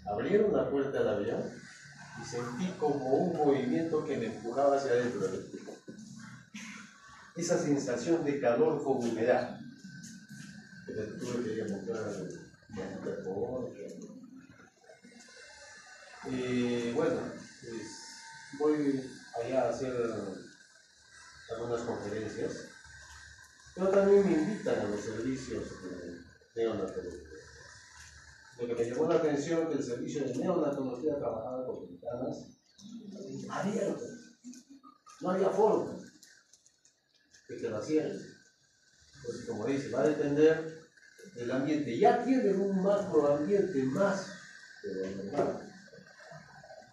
Abrieron la puerta del avión y sentí como un movimiento que me empujaba hacia adentro. Esa sensación de calor con humedad. Que tuve que ir a montar el cuerpo. Y bueno, pues voy allá a hacer algunas conferencias, pero también me invitan a los servicios de neonatología. Lo que me llamó la atención es que el servicio de neonatología trabajaba con ventanas abiertas, no había forma de que la cierren. Entonces, como dice, va a depender del ambiente. Ya tienen un macroambiente más de lo normal,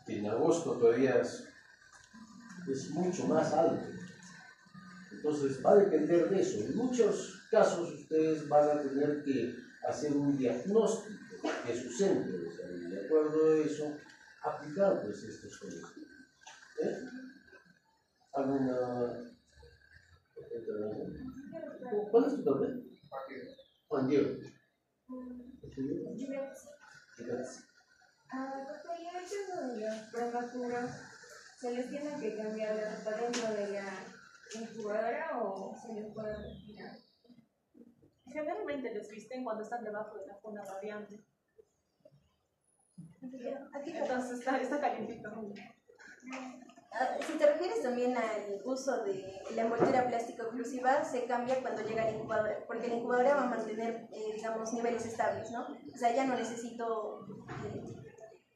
que en agosto todavía es mucho más alto. Entonces va a depender de eso. En muchos casos ustedes van a tener que hacer un diagnóstico de su centro de salud. De acuerdo a eso, aplicar pues estos conocimientos. ¿Alguna? ¿Cuál es tu nombre? Juan Diego. Doctor, ¿y el hecho de las prematuras se les tiene que cambiar de ropa dentro de la incubadora o se les puede retirar? Generalmente les visten cuando están debajo de la cuna radiante. Entonces está calientito. Si te refieres también al uso de la envoltura plástica oclusiva, se cambia cuando llega a la incubadora, porque la incubadora va a mantener, digamos, niveles estables, ¿no? O sea, ya no necesito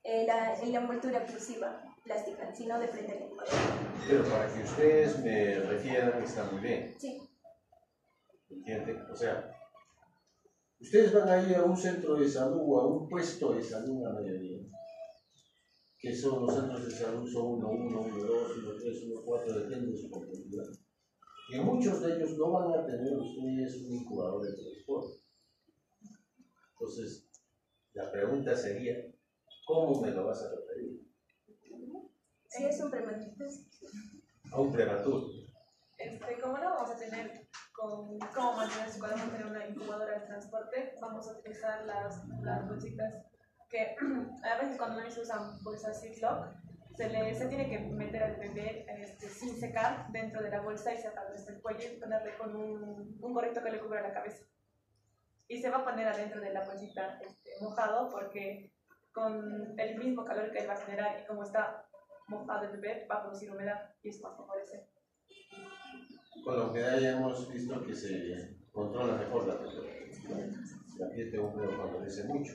la envoltura oclusiva plástica, sino de frente a la incubadora. Pero para que ustedes me refieran está muy bien. Sí. ¿Entienden? O sea, ustedes van a ir a un centro de salud o a un puesto de salud la mayoría, que son los centros de salud, son 1, 1, 1, 2, 1, 3, 1, 4, depende de su complejidad. Y en muchos de ellos no van a tener ustedes un incubador de transporte. Entonces, la pregunta sería, ¿cómo me lo vas a referir? Si es un prematuro. A un prematuro. Como no vamos a tener cómo mantener si podemos tener una incubadora de transporte, vamos a utilizar las bolsitas que a veces cuando no se usan bolsas Ziploc, se tiene que meter al bebé sin secar dentro de la bolsa y sacarlo desde el cuello y ponerle con un gorrito que le cubra la cabeza. Y se va a poner adentro de la bolsita mojado porque con el mismo calor que él va a generar y como está mojado el bebé va a producir humedad y eso va a favorecer. Con la humedad ya hemos visto que se controla mejor la temperatura. La piel de húmedo favorece mucho.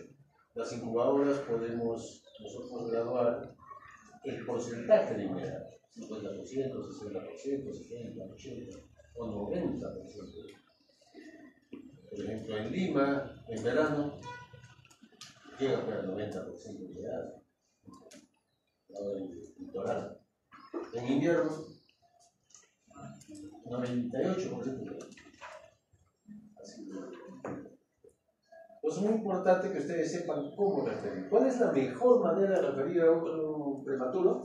Las incubadoras podemos nosotros graduar el porcentaje de humedad, 50%, 60%, 70%, 80% o 90%. Por ejemplo, en Lima, en verano, llega al 90% de humedad. En el litoral. En invierno, 98% de humedad. Así que, pues es muy importante que ustedes sepan cómo referir. ¿Cuál es la mejor manera de referir a un prematuro?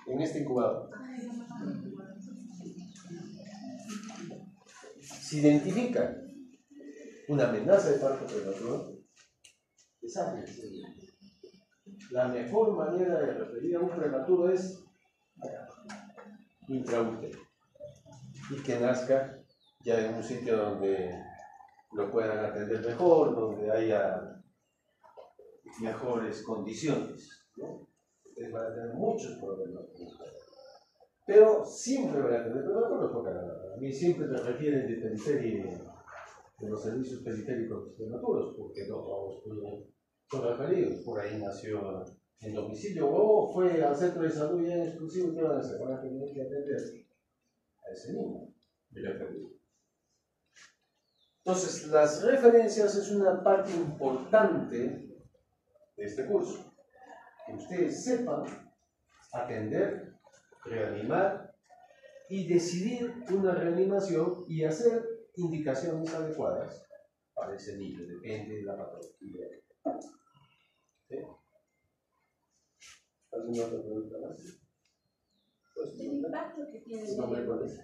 En este incubador. Si identifica una amenaza de parto prematuro, desháganse. La mejor manera de referir a un prematuro es intraútero y que nazca ya en un sitio donde lo puedan atender mejor, donde haya mejores condiciones, ¿no? Ustedes van a tener muchos problemas, pero siempre van a tener problemas porque a mí siempre me refieren de periferia, de los servicios periféricos prematuros, porque no todos son referidos. Por ahí nació en domicilio o fue al centro de salud ya en exclusivo, ¿qué van a hacer? Van a tener que atender a ese niño referido. Entonces, las referencias es una parte importante de este curso. Que ustedes sepan atender, reanimar y decidir una reanimación y hacer indicaciones adecuadas para ese niño, depende de la patología. ¿Sí? ¿Alguna otra pregunta más? Pues, El impacto que tiene ¿su nombre cuál es?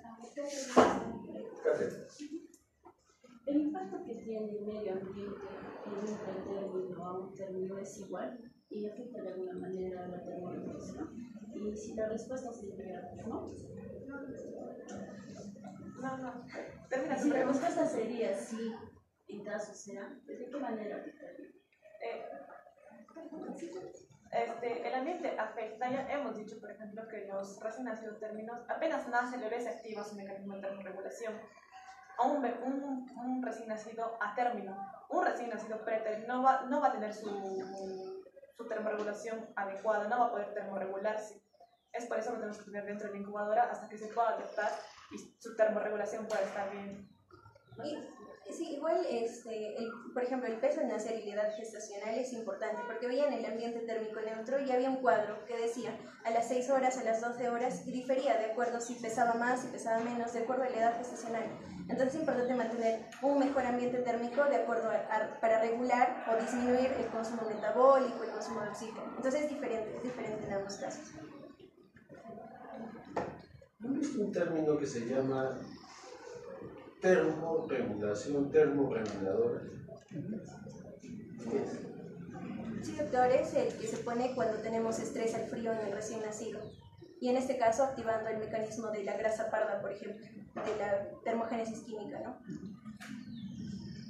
El impacto que tiene el medio ambiente en un pretérmino a un término es igual y afecta de alguna manera a la termorregulación. Y si la respuesta sería no. Termina Si la respuesta sería sí, en caso sea, ¿de qué manera afectaría? El ambiente afecta, ya hemos dicho, por ejemplo, que los recién nacidos términos, apenas nace el bebé se activa su mecanismo de termorregulación. Un recién nacido a término, un recién nacido pretérmino no va a tener su termorregulación adecuada, no va a poder termorregularse. Es por eso que tenemos que tener dentro de la incubadora hasta que se pueda adaptar y su termorregulación pueda estar bien. Sí, igual, por ejemplo, el peso al nacer y la edad gestacional es importante porque veían el ambiente térmico neutro y había un cuadro que decía a las 6 horas, a las 12 horas y difería de acuerdo si pesaba más, si pesaba menos, de acuerdo a la edad gestacional. Entonces es importante mantener un mejor ambiente térmico de acuerdo para regular o disminuir el consumo metabólico, el consumo de oxígeno. Entonces es diferente en ambos casos. ¿No es un término que se llama termorregulación, termorreguladora? Sí, doctor, es el que se pone cuando tenemos estrés al frío en el recién nacido. Y en este caso activando el mecanismo de la grasa parda, por ejemplo, de la termogénesis química, ¿no?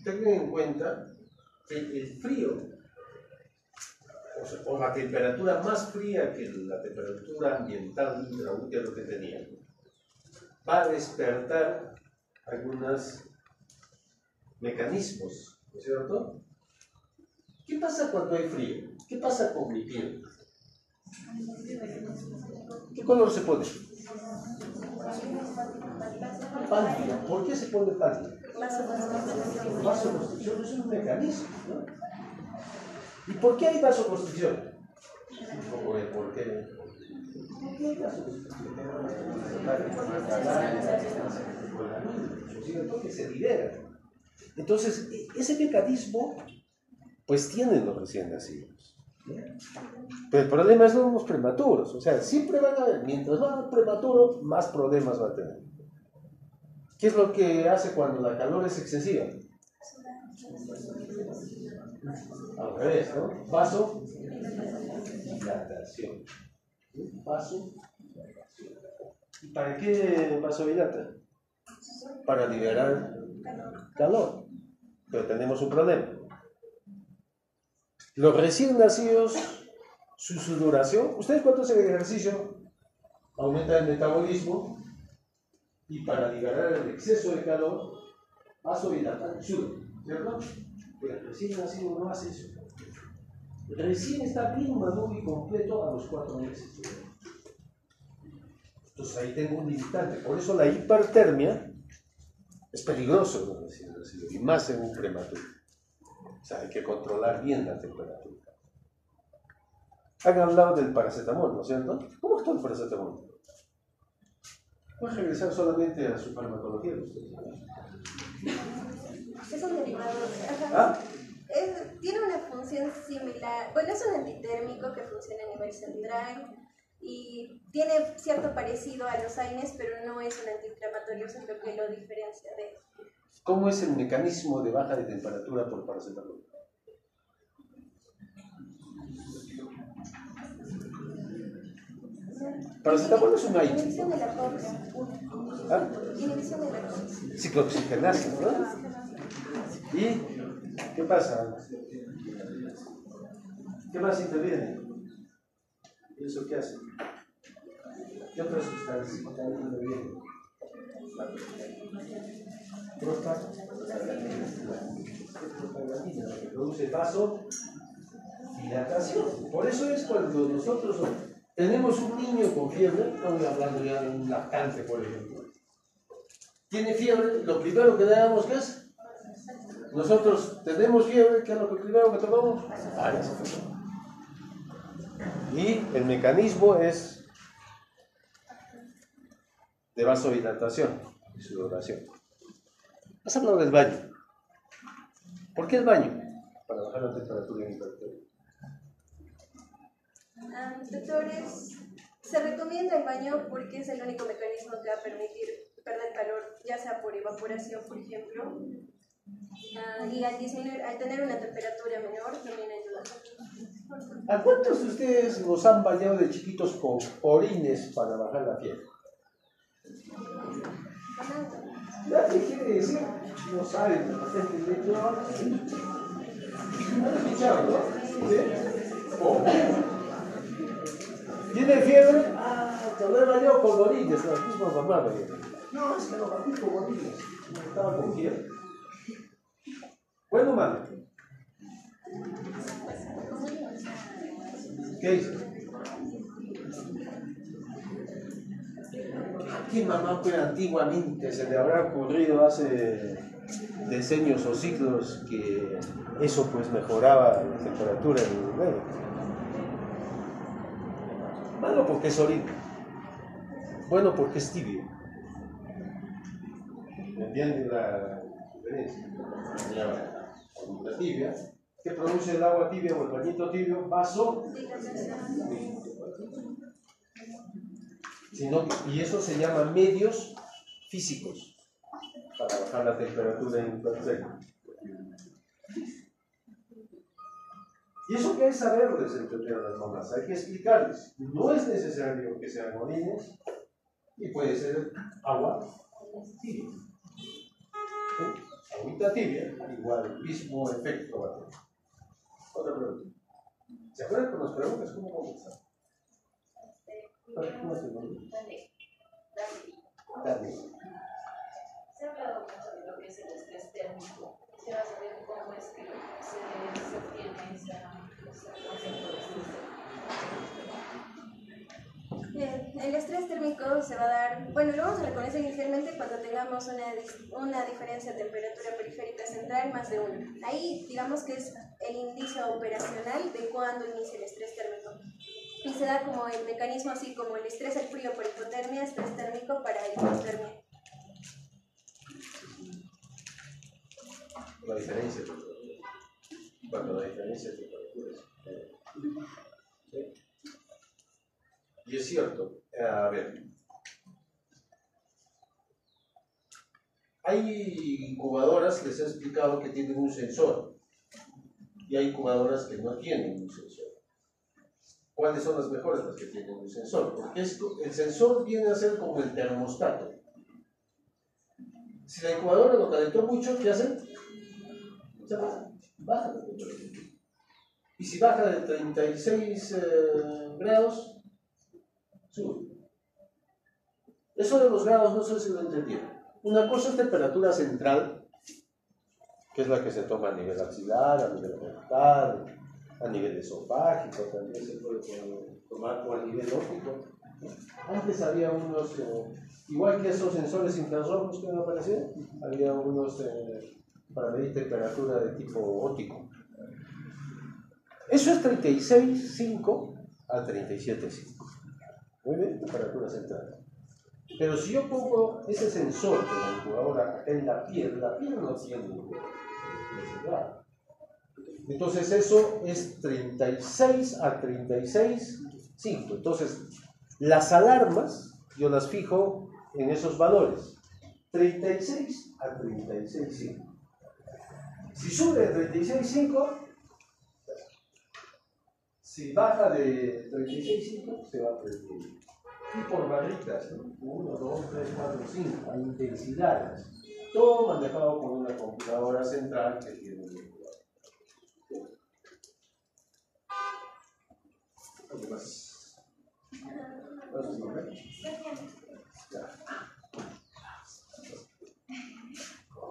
Tengan en cuenta que el frío, o la temperatura más fría que la temperatura ambiental intraútero que tenía, va a despertar algunos mecanismos, ¿no es cierto? ¿Qué pasa cuando hay frío? ¿Qué pasa con mi piel? ¿Qué color se pone? Pálida. ¿Por qué se pone pálida? Vasoconstricción es un mecanismo, ¿no? ¿Y por qué hay vasoconstricción? ¿Por qué? Que se libera. Entonces, ese mecanismo, pues tienen los recién nacidos. Pero el problema es los prematuros. O sea, siempre van a haber, mientras más prematuro, más problemas va a tener. ¿Qué es lo que hace cuando la calor es excesiva? Al revés, ¿no? Vasodilatación. Vasodilatación. ¿Y para qué vasodilata? Para liberar calor. Pero tenemos un problema. Los recién nacidos, su sudoración, ¿ustedes cuánto hacen ejercicio? Aumenta el metabolismo y para liberar el exceso de calor, vasodilatar, sudan, ¿cierto? Pero el recién nacido no hace eso. Recién está bien maduro y completo a los 4 meses. Entonces ahí tengo un limitante. Por eso la hipertermia es peligroso en los recién nacidos, y más en un prematuro. O sea, hay que controlar bien la temperatura. Han hablado del paracetamol, ¿no es cierto? ¿Cómo está el paracetamol? Puede regresar solamente a su farmacología. Es un derivado. ¿Ah? Tiene una función similar. Bueno, es un antitérmico que funciona a nivel central y tiene cierto parecido a los AINES, pero no es un antiinflamatorio, eso es lo que lo diferencia de. ¿Cómo es el mecanismo de baja de temperatura por paracetamol? Paracetamol es un AINE. Inhibición de la COX. ¿Ah? Inhibición de la COX. Ciclooxigenasa, ¿no? ¿Y qué pasa? ¿Qué más interviene? ¿Y eso qué hace? ¿Qué otras sustancias intervienen? Prostaglandina, que produce vasodilatación. Por eso es cuando nosotros tenemos un niño con fiebre, estamos hablando ya de un lactante, por ejemplo, tiene fiebre, lo primero que le damos, ¿qué es? Nosotros tenemos fiebre, ¿qué es lo primero que tomamos? Y el mecanismo es de vasodilatación y sudoración. Has hablado del baño. ¿Por qué el baño? Para bajar la temperatura en hipertermia. Doctores, se recomienda el baño porque es el único mecanismo que va a permitir perder calor, ya sea por evaporación, por ejemplo, y al tener una temperatura menor también ayuda. ¿A cuántos de ustedes los han bañado de chiquitos con orines para bajar la fiebre? ¿Ya qué quiere decir? No saben, no han escuchado, ¿no? ¿Sí? Oh. ¿Tiene fiebre? Te lo he bañado con orines, las mismas mamás. No, es que lo bañé con orines. No estaba con fiebre. ¿Bueno o malo? ¿Qué dices? ¿Qué mamá que antiguamente se le habrá ocurrido hace decenios o siglos que eso pues mejoraba la temperatura en el medio. Malo porque es sólido, bueno porque es tibio. ¿Me entienden la diferencia? La tibia, ¿qué produce el agua tibia o el bañito tibio? Vaso. Y eso se llama medios físicos para bajar la temperatura en el perfecto. Y eso que es saberles entender a las mamás, hay que explicarles. No es necesario que sean orines y puede ser agua tibia. ¿Sí? Agüita tibia, igual, mismo efecto va a tener. Otra pregunta. ¿Se acuerdan con las preguntas? ¿Cómo vamos a estar? ¿Cómo se llama? Dani. Se ha hablado mucho de lo que es el estrés térmico. Quisiera saber cómo es que se obtiene ese concepto de estrés térmico. Bien, el estrés térmico se va a dar, bueno, lo vamos a reconocer inicialmente cuando tengamos una diferencia de temperatura periférica central más de 1. Ahí digamos que es el indicio operacional de cuándo inicia el estrés térmico. Y se da como el mecanismo así como el estrés al frío por hipotermia, estrés térmico para hipotermia. La diferencia de temperatura. Cuando la diferencia de temperaturas. ¿Sí? Y es cierto, a ver, hay incubadoras, les he explicado, que tienen un sensor y hay incubadoras que no tienen un sensor. ¿Cuáles son las mejores? Las que tienen un sensor, porque el sensor viene a ser como el termostato. Si la incubadora lo calentó mucho, ¿qué hace? Se baja la temperatura. Y si baja de 36 grados, sube. Eso de los grados no sé si lo entendieron. Una cosa es temperatura central, que es la que se toma a nivel axilar, a nivel rectal, a nivel esofágico, también se puede tomar, o a nivel óptico. Antes había unos, igual que esos sensores infrarrojos que han aparecido, había unos para medir temperatura de tipo óptico. Eso es 36.5 a 37.5. Muy bien, temperatura central. Pero si yo pongo ese sensor de la incubadora en la piel no tiene necesidad. Entonces eso es 36 a 36.5. Entonces las alarmas yo las fijo en esos valores. 36 a 36.5. Si sube de 36.5, si baja de 36.5, se va a 36. Y por barritas, ¿no? 1, 2, 3, 4, 5, hay intensidades. Todo manejado por una computadora central que tiene un calculador. ¿Algo más? ¿Cuál es tu nombre? Un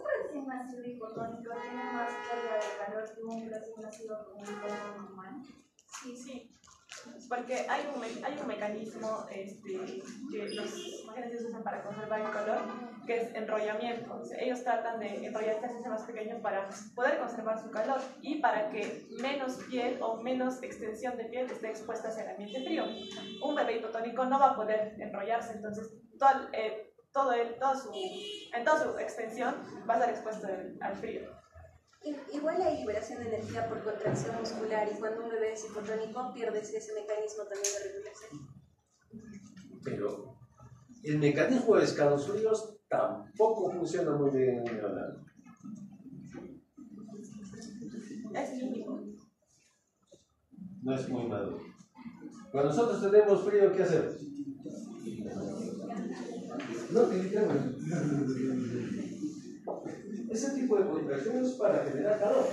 recién nacido hipotónico tiene más pérdida de calor que un recién nacido con un hipotónico humano. Sí. Porque hay un mecanismo que los magnetos usan para conservar el calor, que es enrollamiento. O sea, ellos tratan de enrollar este hacerse más pequeño para poder conservar su calor y para que menos piel o menos extensión de piel esté expuesta hacia el ambiente frío. Un bebé hipotónico no va a poder enrollarse, entonces en toda su extensión va a estar expuesto al frío. Igual hay liberación de energía por contracción muscular y cuando un bebé es hipotónico pierdes ese mecanismo también de regulación. Pero el mecanismo de escalofríos tampoco funciona muy bien en el neonato. Es mínimo. No es muy maduro. Cuando nosotros tenemos frío, ¿qué hacemos? No, que literalmente. Ese tipo de contracciones es para generar calor.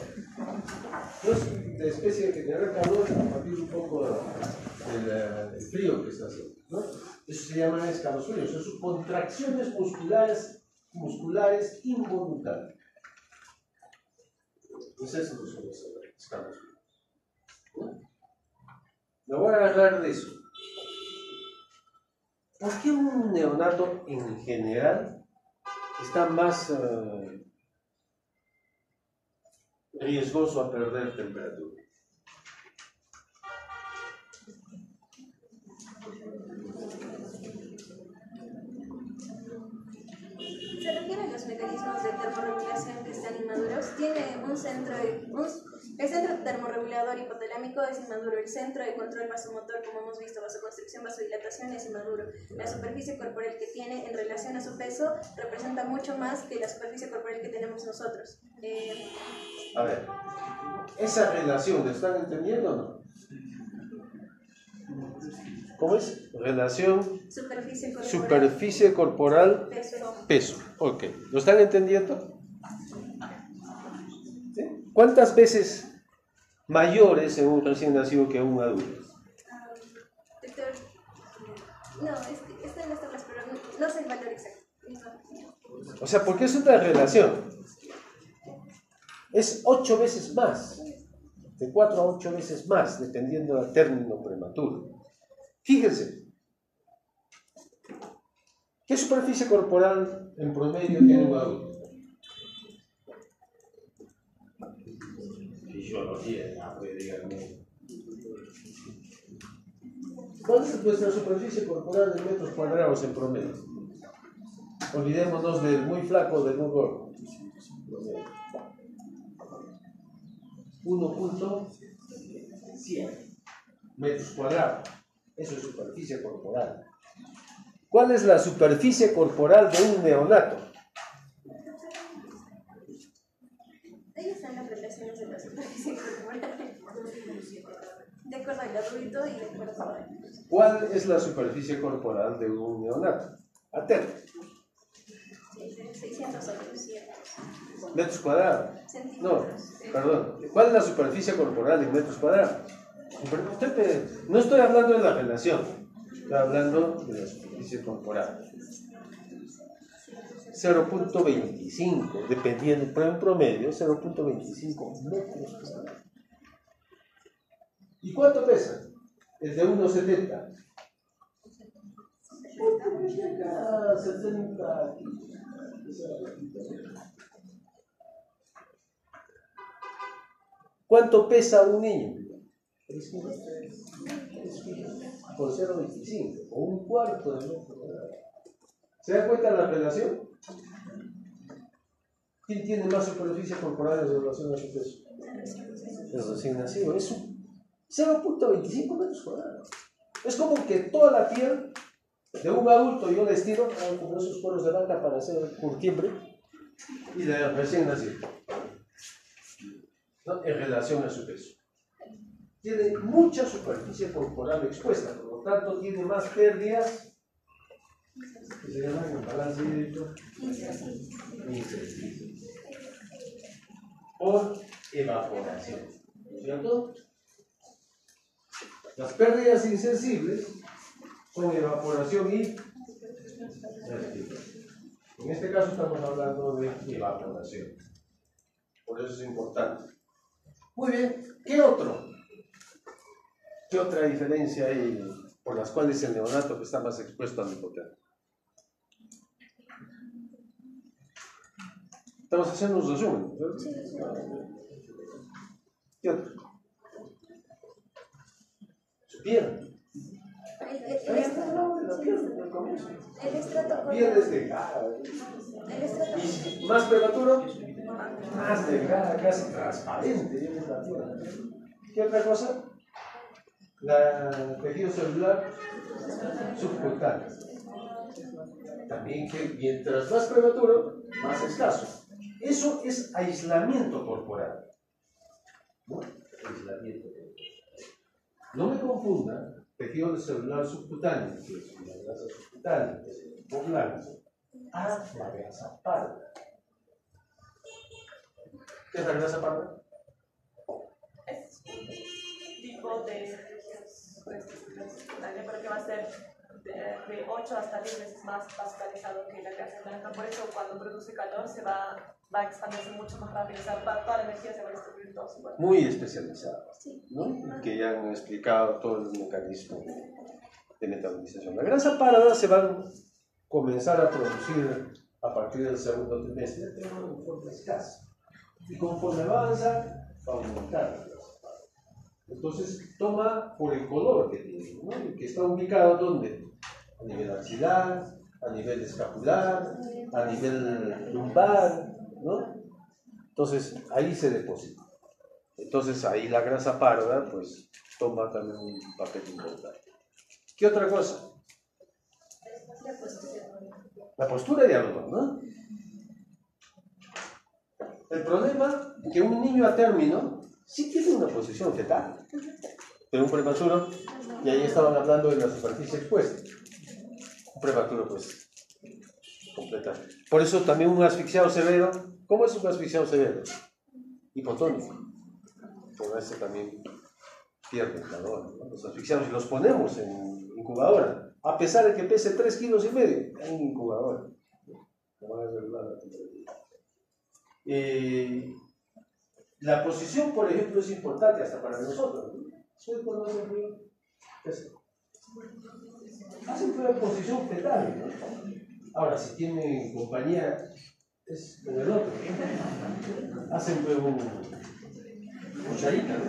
No es de especie de generar calor a partir un poco del frío que está haciendo, ¿no? Eso se llama escalofríos, son contracciones musculares involuntarias. Entonces, eso son los escalofríos. Me voy a agarrar de eso. ¿Por qué un neonato en general está más riesgoso a perder temperatura. Se refiere a los mecanismos de termorregulación que están inmaduros. Tiene un centro el centro termorregulador hipotalámico es inmaduro. El centro de control vasomotor, como hemos visto, vasoconstricción, vasodilatación, es inmaduro. La superficie corporal que tiene en relación a su peso representa mucho más que la superficie corporal que tenemos nosotros. A ver, esa relación, ¿la están entendiendo o no? ¿Cómo es? Relación superficie corporal, peso. Ok, ¿lo están entendiendo? ¿Sí? ¿Cuántas veces mayores en un recién nacido que un adulto? Doctor, no, está en las tablas, pero no sé el valor exacto. O sea, porque es una relación. Es 8 veces más, de 4 a 8 veces más, dependiendo del término prematuro. Fíjense, ¿qué superficie corporal en promedio tiene un adulto? Fisiología, díganme. ¿Cuál es nuestra superficie corporal en metros cuadrados en promedio? Olvidémonos del muy flaco, del muy gordo. 1.100 metros cuadrados. Eso es superficie corporal. ¿Cuál es la superficie corporal de un neonato? Ahí están las relaciones de la superficie corporal. De acuerdo al adulto y de acuerdo a... ¿Cuál es la superficie corporal de un neonato? Atento. 600 o 800. ¿Metros cuadrados? No, perdón. ¿Cuál es la superficie corporal en metros cuadrados? No estoy hablando de la relación, estoy hablando de la superficie corporal. 0.25, dependiendo, pero en promedio, 0.25 metros cuadrados. ¿Y cuánto pesa? El de 1,70. 70. ¿Cuánto pesa un niño? 3 kilos. Por 0.25, o un cuarto de metro cuadrado. ¿Se da cuenta de la relación? ¿Quién tiene más superficie corporal en relación a su peso? El recién nacido. Es 0.25 metros cuadrados. Es como que toda la piel de un adulto yo le estiro con esos poros de vaca para hacer curtiembre y de recién nacido, ¿no? En relación a su peso. Tiene mucha superficie corporal expuesta, por lo tanto tiene más pérdidas que se llaman en balance hídrico por evaporación, ¿cierto? Las pérdidas insensibles son evaporación y respiración. En este caso estamos hablando de evaporación, por eso es importante. Muy bien, ¿qué otro? ¿Qué otra diferencia hay por las cuales el neonato está más expuesto al hipotermia? Estamos haciendo un resumen, ¿no? ¿Qué otro? Su piel. El estrato Piel es delgada. ¿Y más prematuro? Más delgada, casi transparente. ¿Qué otra cosa? La tejido celular subcutáneo. También que mientras más prematuro, más escaso. Eso es aislamiento corporal. ¿No? Aislamiento corporal. No me confunda tejido celular subcutáneo, que es una grasa subcutánea, que es el tipo blanco, a la grasa parda. ¿Qué es la grasa parda? Es un tipo de subcutánea, pero que va a ser de 8 hasta 10 veces más vascularizado que la grasa blanca. Por eso cuando produce calor se va a expandirse mucho más rápido, o sea, toda la energía se va a distribuir todo igual. Muy especializada, ¿no? Que ya han explicado todo el mecanismo de metabolización. La grasa parda se va a comenzar a producir a partir del segundo trimestre, pero en forma escasa. Y conforme va a avanzar, va a aumentar la grasa parda. Entonces, toma por el color que tiene, ¿no? Y que está ubicado ¿dónde? A nivel axilar, a nivel escapular, a nivel lumbar, ¿no? Entonces, ahí se deposita. Entonces, ahí la grasa parda, pues, toma también un papel importante. ¿Qué otra cosa? La postura de algo, ¿no? El problema es que un niño a término sí tiene una posición fetal, pero un prematuro, y ahí estaban hablando de la superficie expuesta. Un prematuro, pues, completa. Por eso también un asfixiado severo. ¿Cómo es un asfixiado severo? Hipotónico. Por eso también pierde el calor, ¿no? Los asfixiados los ponemos en incubadora, a pesar de que pese 3,5 kilos, en incubadora. No van a regular la temperatura. La posición, por ejemplo, es importante hasta para nosotros, ¿no? ¿Ustedes conocen el ruido? Hacen una posición fetal, ¿no? Ahora, si tienen compañía, es con el otro. Hacen un cucharita, ¿no?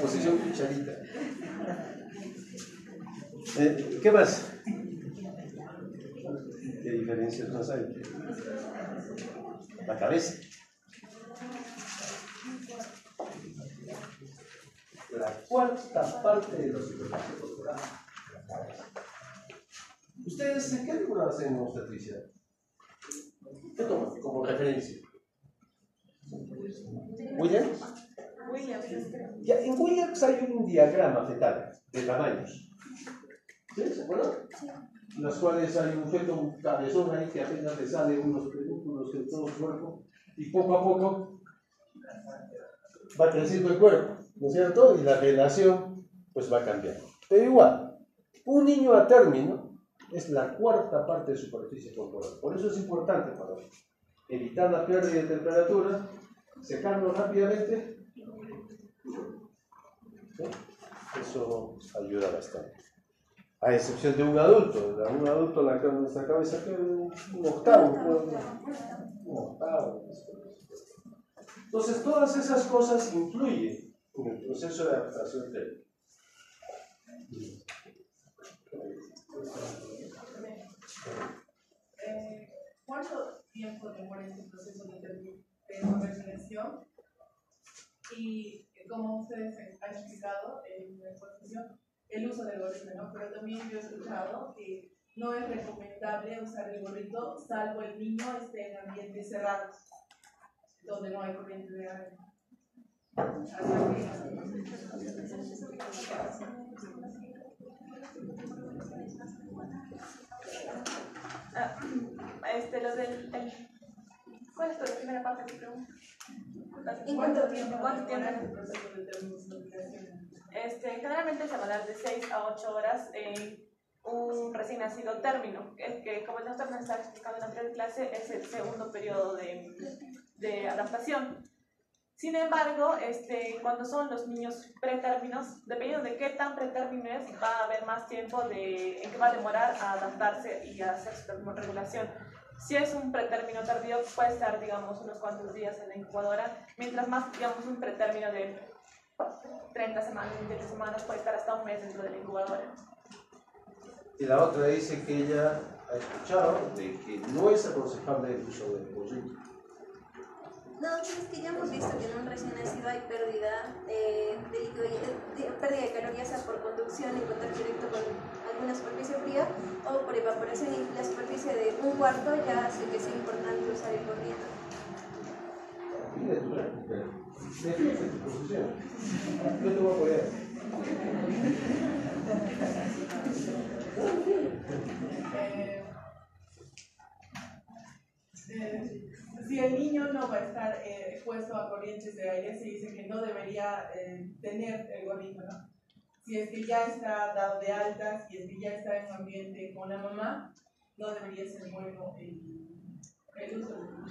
Posición cucharita. ¿Qué más? ¿Qué diferencias más hay? La cabeza. La cuarta parte de la superficie corporal. La cabeza. ¿Ustedes en qué libro hacen obstetricia? ¿Qué toman como referencia? ¿Williams? Ya, en Williams hay un diagrama fetal de tamaños. ¿Sí? ¿Se acuerdan? En las cuales hay un feto, un cabezón ahí que apenas le sale unos pedúnculos de todo el cuerpo y poco a poco va creciendo el cuerpo, ¿no es cierto? Y la relación pues va cambiando. Pero igual, un niño a término es la cuarta parte de superficie corporal. Por eso es importante para evitar la pérdida de temperatura, secarlo rápidamente. ¿Sí? Eso ayuda bastante. A excepción de un adulto. Un adulto nuestra cabeza queda un octavo. Un octavo. Entonces, todas esas cosas influyen en el proceso de adaptación térmica. ¿Cuánto tiempo demora este proceso de conversión? Y como ustedes han explicado en la exposición, el uso del gorrito, ¿no? Pero también yo he escuchado que no es recomendable usar el gorrito salvo el niño esté en ambientes cerrados, donde no hay corriente de aire. ¿Cuál es la primera parte de tu pregunta? ¿En cuánto tiempo? ¿Cuánto tiempo es el proceso de termofluidificación? Generalmente se va a dar de 6 a 8 horas en un recién nacido término, que como el doctor nos estaba explicando en la anterior clase, es el segundo periodo de adaptación. Sin embargo, cuando son los niños pretérminos, dependiendo de qué tan pretérmino es, va a haber más tiempo en que va a demorar a adaptarse y a hacer su termorregulación. Si es un pretérmino tardío, puede estar, digamos, unos cuantos días en la incubadora, mientras más, digamos, un pretérmino de 30 semanas, 28 semanas, puede estar hasta un mes dentro de la incubadora. Y la otra dice que ella ha escuchado de que no es aconsejable el uso del gorrito. No, es que ya hemos visto que en un recién nacido hay pérdida de líquido, pérdida de calor, ya sea por conducción y contacto directo con alguna superficie fría o por evaporación, y la superficie de un cuarto ya hace que sea importante usar el gorrito. Mira tu práctica, define tu posición. Yo te voy a apoyar. Si el niño no va a estar expuesto a corrientes de aire, se dice que no debería tener el gorrito, ¿no? Si es que ya está dado de alta, si es que ya está en un ambiente con la mamá, no debería ser bueno el uso del gorrito.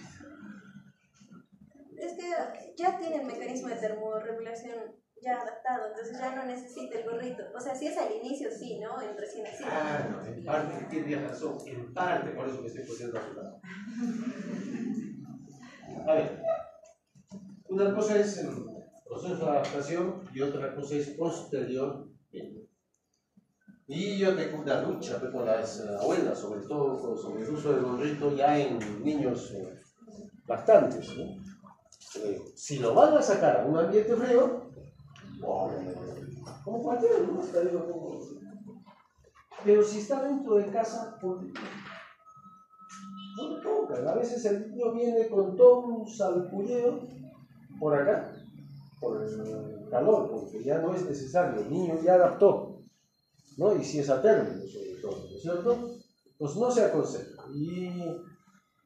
Es que ya tiene el mecanismo de termorregulación ya adaptado, entonces ya no necesita el gorrito. O sea, si es al inicio, sí, ¿no? En recién nacido. Ah, no, en parte tiene razón, en parte, por eso me estoy poniendo a su lado. A ver, una cosa es el proceso de adaptación y otra cosa es posterior. Y yo tengo una lucha con las abuelas, sobre todo sobre el uso del gorrito ya en niños lactantes, ¿no? Si lo van a sacar a un ambiente frío, como cualquiera, ¿no? Pero si está dentro de casa, no le toca. A veces el niño viene con todo un salpulleo por acá, por el calor, porque ya no es necesario, el niño ya adaptó, ¿no? Y si es a término, sobre todo, ¿no es cierto? Pues no se aconseja. ¿Y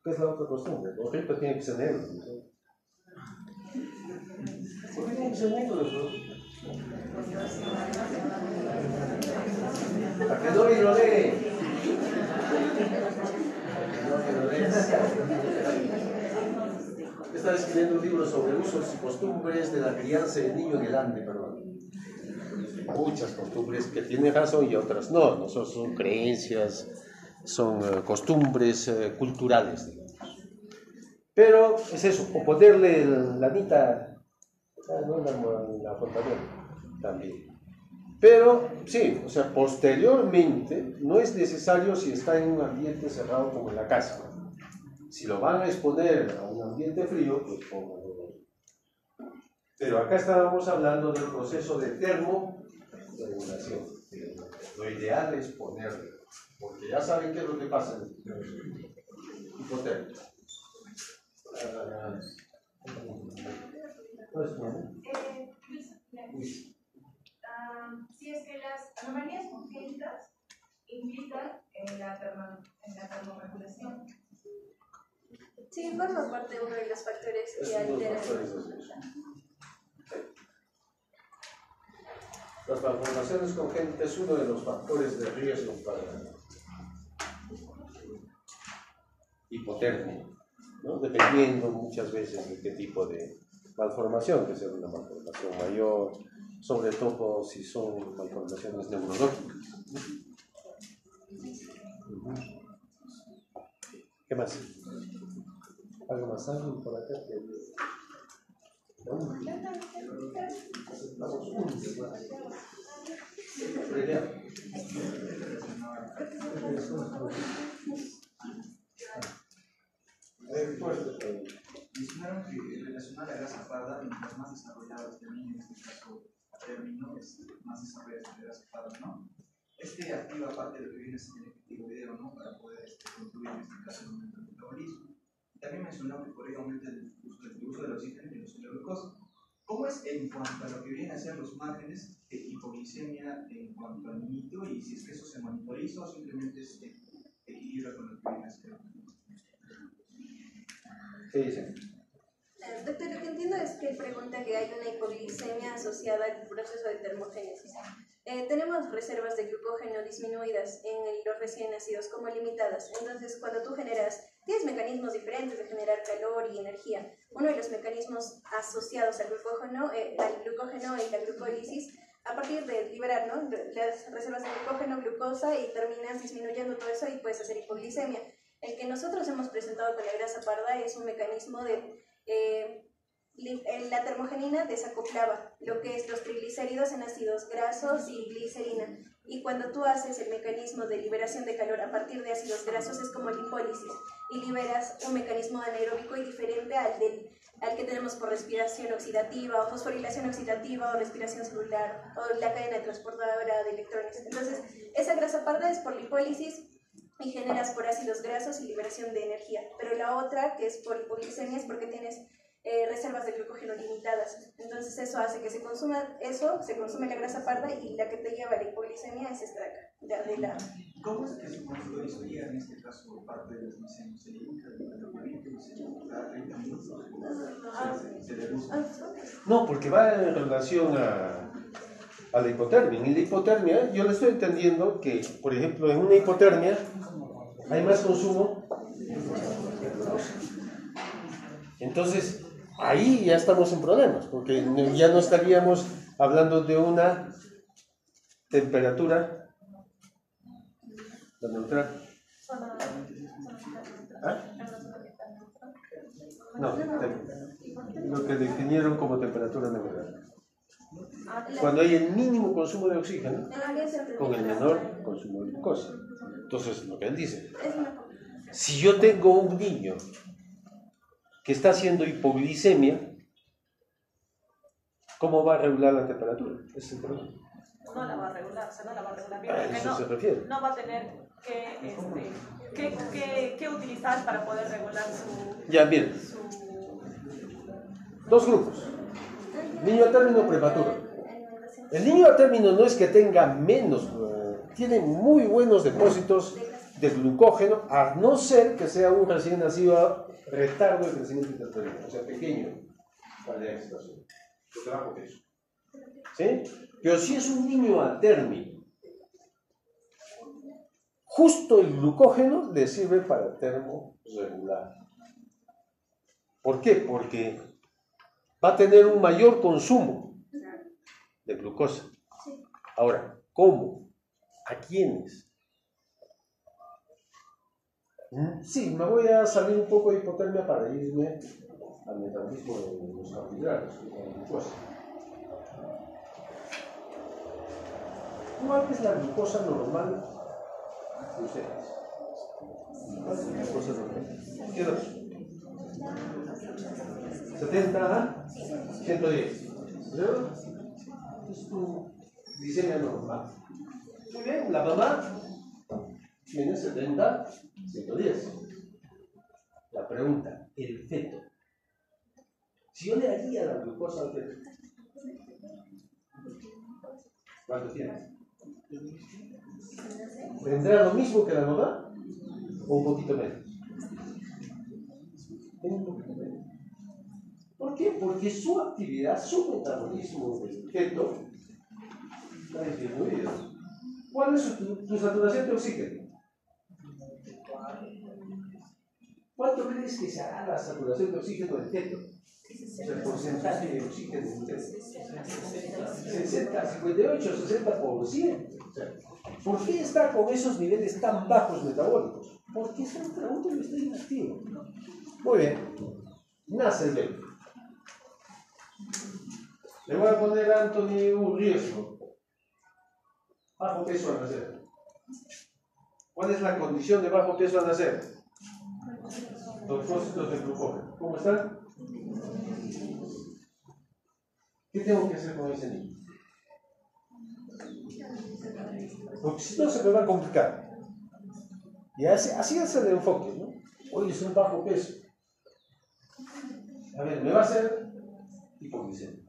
qué es la otra costumbre? El gorrito tiene que ser negro, ¿no? ¿Por qué tiene que ser negro? ¿A que no lo lee? Estaba escribiendo un libro sobre usos y costumbres de la crianza del niño en el Ande, perdón. Muchas costumbres que tienen razón y otras no. No son creencias, son costumbres culturales, digamos. Pero es eso, o ponerle la anita, no la fontanera, también. Pero sí, o sea, posteriormente no es necesario si está en un ambiente cerrado como en la casa. Si lo van a exponer a un ambiente frío, pues pónganlo. Pero acá estábamos hablando del proceso de termorregulación. Lo ideal es ponerlo, porque ya saben qué es lo que pasa en el hipotérmico. Si es que las anomalías congénitas implican en la termorregulación. Sí, forma parte de uno de los factores que alteran. Las malformaciones congénitas es uno de los factores de riesgo para hipotermia, ¿no? Dependiendo muchas veces de qué tipo de malformación, que sea una malformación mayor, sobre todo si son malformaciones neurológicas. ¿Qué más? ¿Algo más? ¿Algo por acá? Mencionaron que en relación a la grasa parda, mientras más desarrollado este niño, en este caso a término, más desarrollada esta grasa parda, ¿no? Este activa parte de lo que viene a ser el objetivo video, ¿no? Para poder construir en este caso el aumento del metabolismo. También mencionó que por ello aumenta el uso del oxígeno y el uso de la glucosa. ¿Cómo es en cuanto a lo que viene a ser los márgenes de hipoglicemia en cuanto al niñito y si es que eso se monitoriza o simplemente se equilibra con lo que viene a ser? ¿Qué dice? Doctor, lo que entiendo es que pregunta que hay una hipoglicemia asociada al proceso de termogénesis. Tenemos reservas de glucógeno disminuidas en los recién nacidos como limitadas. Entonces, cuando tú tienes mecanismos diferentes de generar calor y energía. Uno de los mecanismos asociados al glucógeno y la glucólisis, a partir de liberar, ¿no?, las reservas de glucógeno, glucosa, y terminas disminuyendo todo eso y puedes hacer hipoglicemia. El que nosotros hemos presentado con la grasa parda es un mecanismo de la termogenina desacoplaba lo que es los triglicéridos en ácidos grasos y glicerina. Y cuando tú haces el mecanismo de liberación de calor a partir de ácidos grasos es como lipólisis y liberas un mecanismo anaeróbico y diferente al que tenemos por respiración oxidativa o fosforilación oxidativa o respiración celular o la cadena transportadora de electrones. Entonces, esa grasa parda es por lipólisis y generas por ácidos grasos y liberación de energía. Pero la otra, que es por hipoglicemia, es porque tienes reservas de glucógeno limitadas. Entonces eso hace que se consume la grasa parda y la que te lleva a la hipoglicemia es esta de la... ¿Cómo es que se monitorizaría en este caso parte de los diseños? ¿Se limita el tratamiento y se cada 30 minutos? ¿Se reduce? No, porque va en relación a la hipotermia. En la hipotermia, yo le estoy entendiendo que, por ejemplo, en una hipotermia hay más consumo. Entonces, ahí ya estamos en problemas, porque ya no estaríamos hablando de una temperatura neutral. No, lo que definieron como temperatura nebular. Cuando hay el mínimo consumo de oxígeno, con el menor consumo de glucosa. Entonces, lo que él dice, si yo tengo un niño que está haciendo hipoglicemia, ¿cómo va a regular la temperatura? Ese es el problema. No la va a regular, o sea, no la va a regular bien. A eso se refiere. No va a tener que utilizar para poder regular su... Ya, miren. Dos grupos. Niño a término prematuro. El niño a término no es que tenga menos, tiene muy buenos depósitos de glucógeno, a no ser que sea un recién nacido a retardo de crecimiento intrauterino, o sea, pequeño para la excitación, de bajo peso. ¿Sí? Pero si es un niño a término, justo el glucógeno le sirve para termorregular. ¿Por qué? Porque va a tener un mayor consumo de glucosa. Ahora, ¿cómo? ¿A quiénes? Sí, me voy a salir un poco de hipotermia para irme al metabolismo de los carbohidratos, de la glucosa. ¿Cuál es la glucosa normal de ustedes? ¿Cuál es la glucosa normal? ¿Qué edad? 70 a 110. ¿No? Es tu glicemia normal. Muy bien, la mamá tiene 70, 110. La pregunta, el feto. Si yo le daría la glucosa al feto, ¿cuánto tiene? ¿Tendrá lo mismo que la mamá? ¿O un poquito menos? Un poquito menos. ¿Por qué? Porque su actividad, su metabolismo del feto está disminuido. ¿Cuál es tu saturación de oxígeno? ¿Cuánto crees que será la saturación de oxígeno del feto? O sea, el porcentaje de oxígeno en usted. 60, 58, 60%. O sea, ¿por qué está con esos niveles tan bajos metabólicos? Porque está ultraútero y está inactivo. Muy bien. Nace el bebé. Le voy a poner a Anthony un riesgo. Bajo peso al nacer. ¿Cuál es la condición de bajo peso al nacer? Los depósitos de glucógeno. ¿Cómo están? ¿Qué tengo que hacer con ese niño? Porque si no se me va a complicar. Y así es el enfoque, ¿no? Oye, es un bajo peso. A ver, me va a hacer hipoglicemia.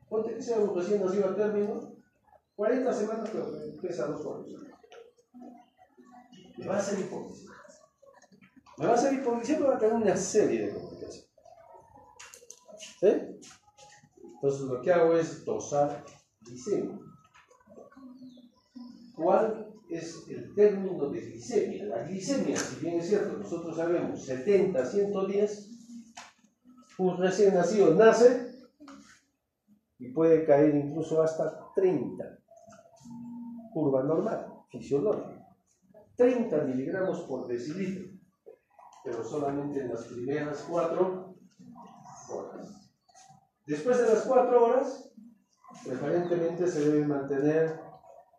Ponte que sea un recién nacido a término, 40 semanas, pero pesa 2 kilos. Me va a hacer hipoglicemia. Me va a hacer hipoglicemia y va a tener una serie de complicaciones. ¿Sí? Entonces lo que hago es dosar glicemia. ¿Cuál es el término de glicemia? La glicemia, si bien es cierto, nosotros sabemos 70, 110, un recién nacido nace y puede caer incluso hasta 30. Curva normal, fisiológica. 30 miligramos por decilitro, pero solamente en las primeras 4 horas. Después de las 4 horas, preferentemente se debe mantener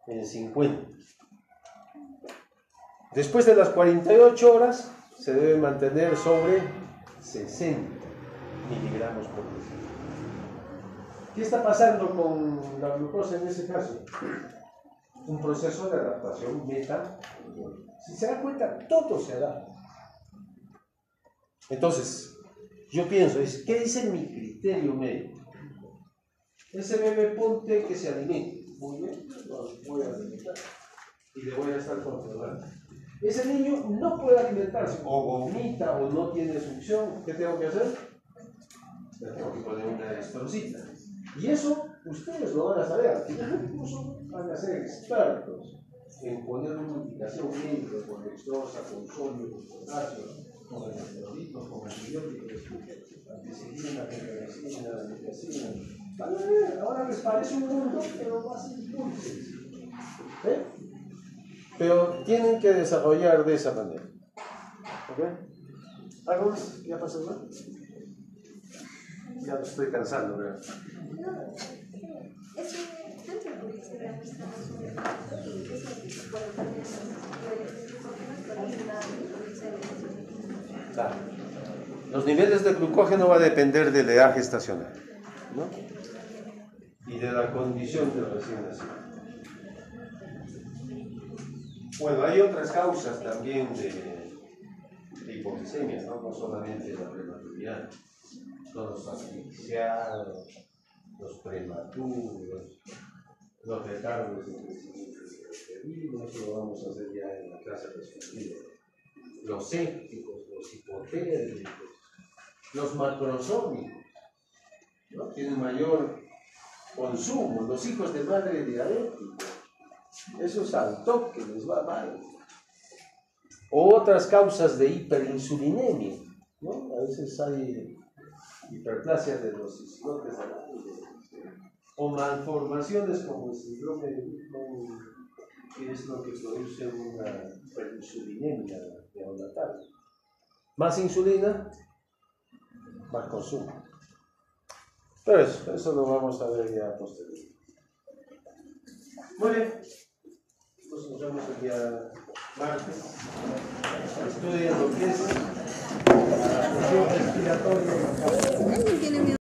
en 50. Después de las 48 horas, se debe mantener sobre 60 miligramos por decilitro. ¿Qué está pasando con la glucosa en ese caso? Un proceso de adaptación metabólica. Si se da cuenta, todo se adapta. Entonces, yo pienso, ¿qué dice mi criterio médico? Ese bebé ponte que se alimente. Muy bien, lo voy a alimentar. Y le voy a estar controlando. Ese niño no puede alimentarse, o vomita, o no tiene succión. ¿Qué tengo que hacer? Le tengo que poner una estrocita. Y eso ustedes lo van a saber. Al final incluso van a ser expertos en poner una indicación médica con dextrosa, con sodio, con potasio, con electrolitos, con antibióticos, ampicilina, penicilina, niacina. Van a ver, ahora les parece un mundo, pero va a ser dulce. ¿Eh? Pero tienen que desarrollar de esa manera. ¿Okay? ¿Algo más? ¿Ya pasó, no? Ya me estoy cansando, ¿verdad? No, es que dentro de la publicidad estamos un poquito y es lo que, bueno, también Claro. Los niveles de glucógeno van a depender del leaje estacionario, ¿no? Y de la condición del recién nacido. Bueno, hay otras causas también de hipoglicemia, ¿no? No solamente la prematuridad, los asfixiados, los prematuros, los retardos de crecimiento intrauterino, eso lo vamos a hacer ya en la clase respectiva. Los sépticos, los hipotérmicos, los macrosómicos, ¿no? Tienen mayor consumo, los hijos de madre diabética, esos al toque les va mal. O otras causas de hiperinsulinemia, ¿no? A veces hay hiperplasia de los islotes del aire, o malformaciones como el síndrome de Whitman, que es lo que produce una hiperinsulinemia neonatal. Más insulina, más consumo. Pero eso lo vamos a ver ya posteriormente. Muy bien. Entonces nos vemos el día martes. Estudien lo que es la función respiratoria.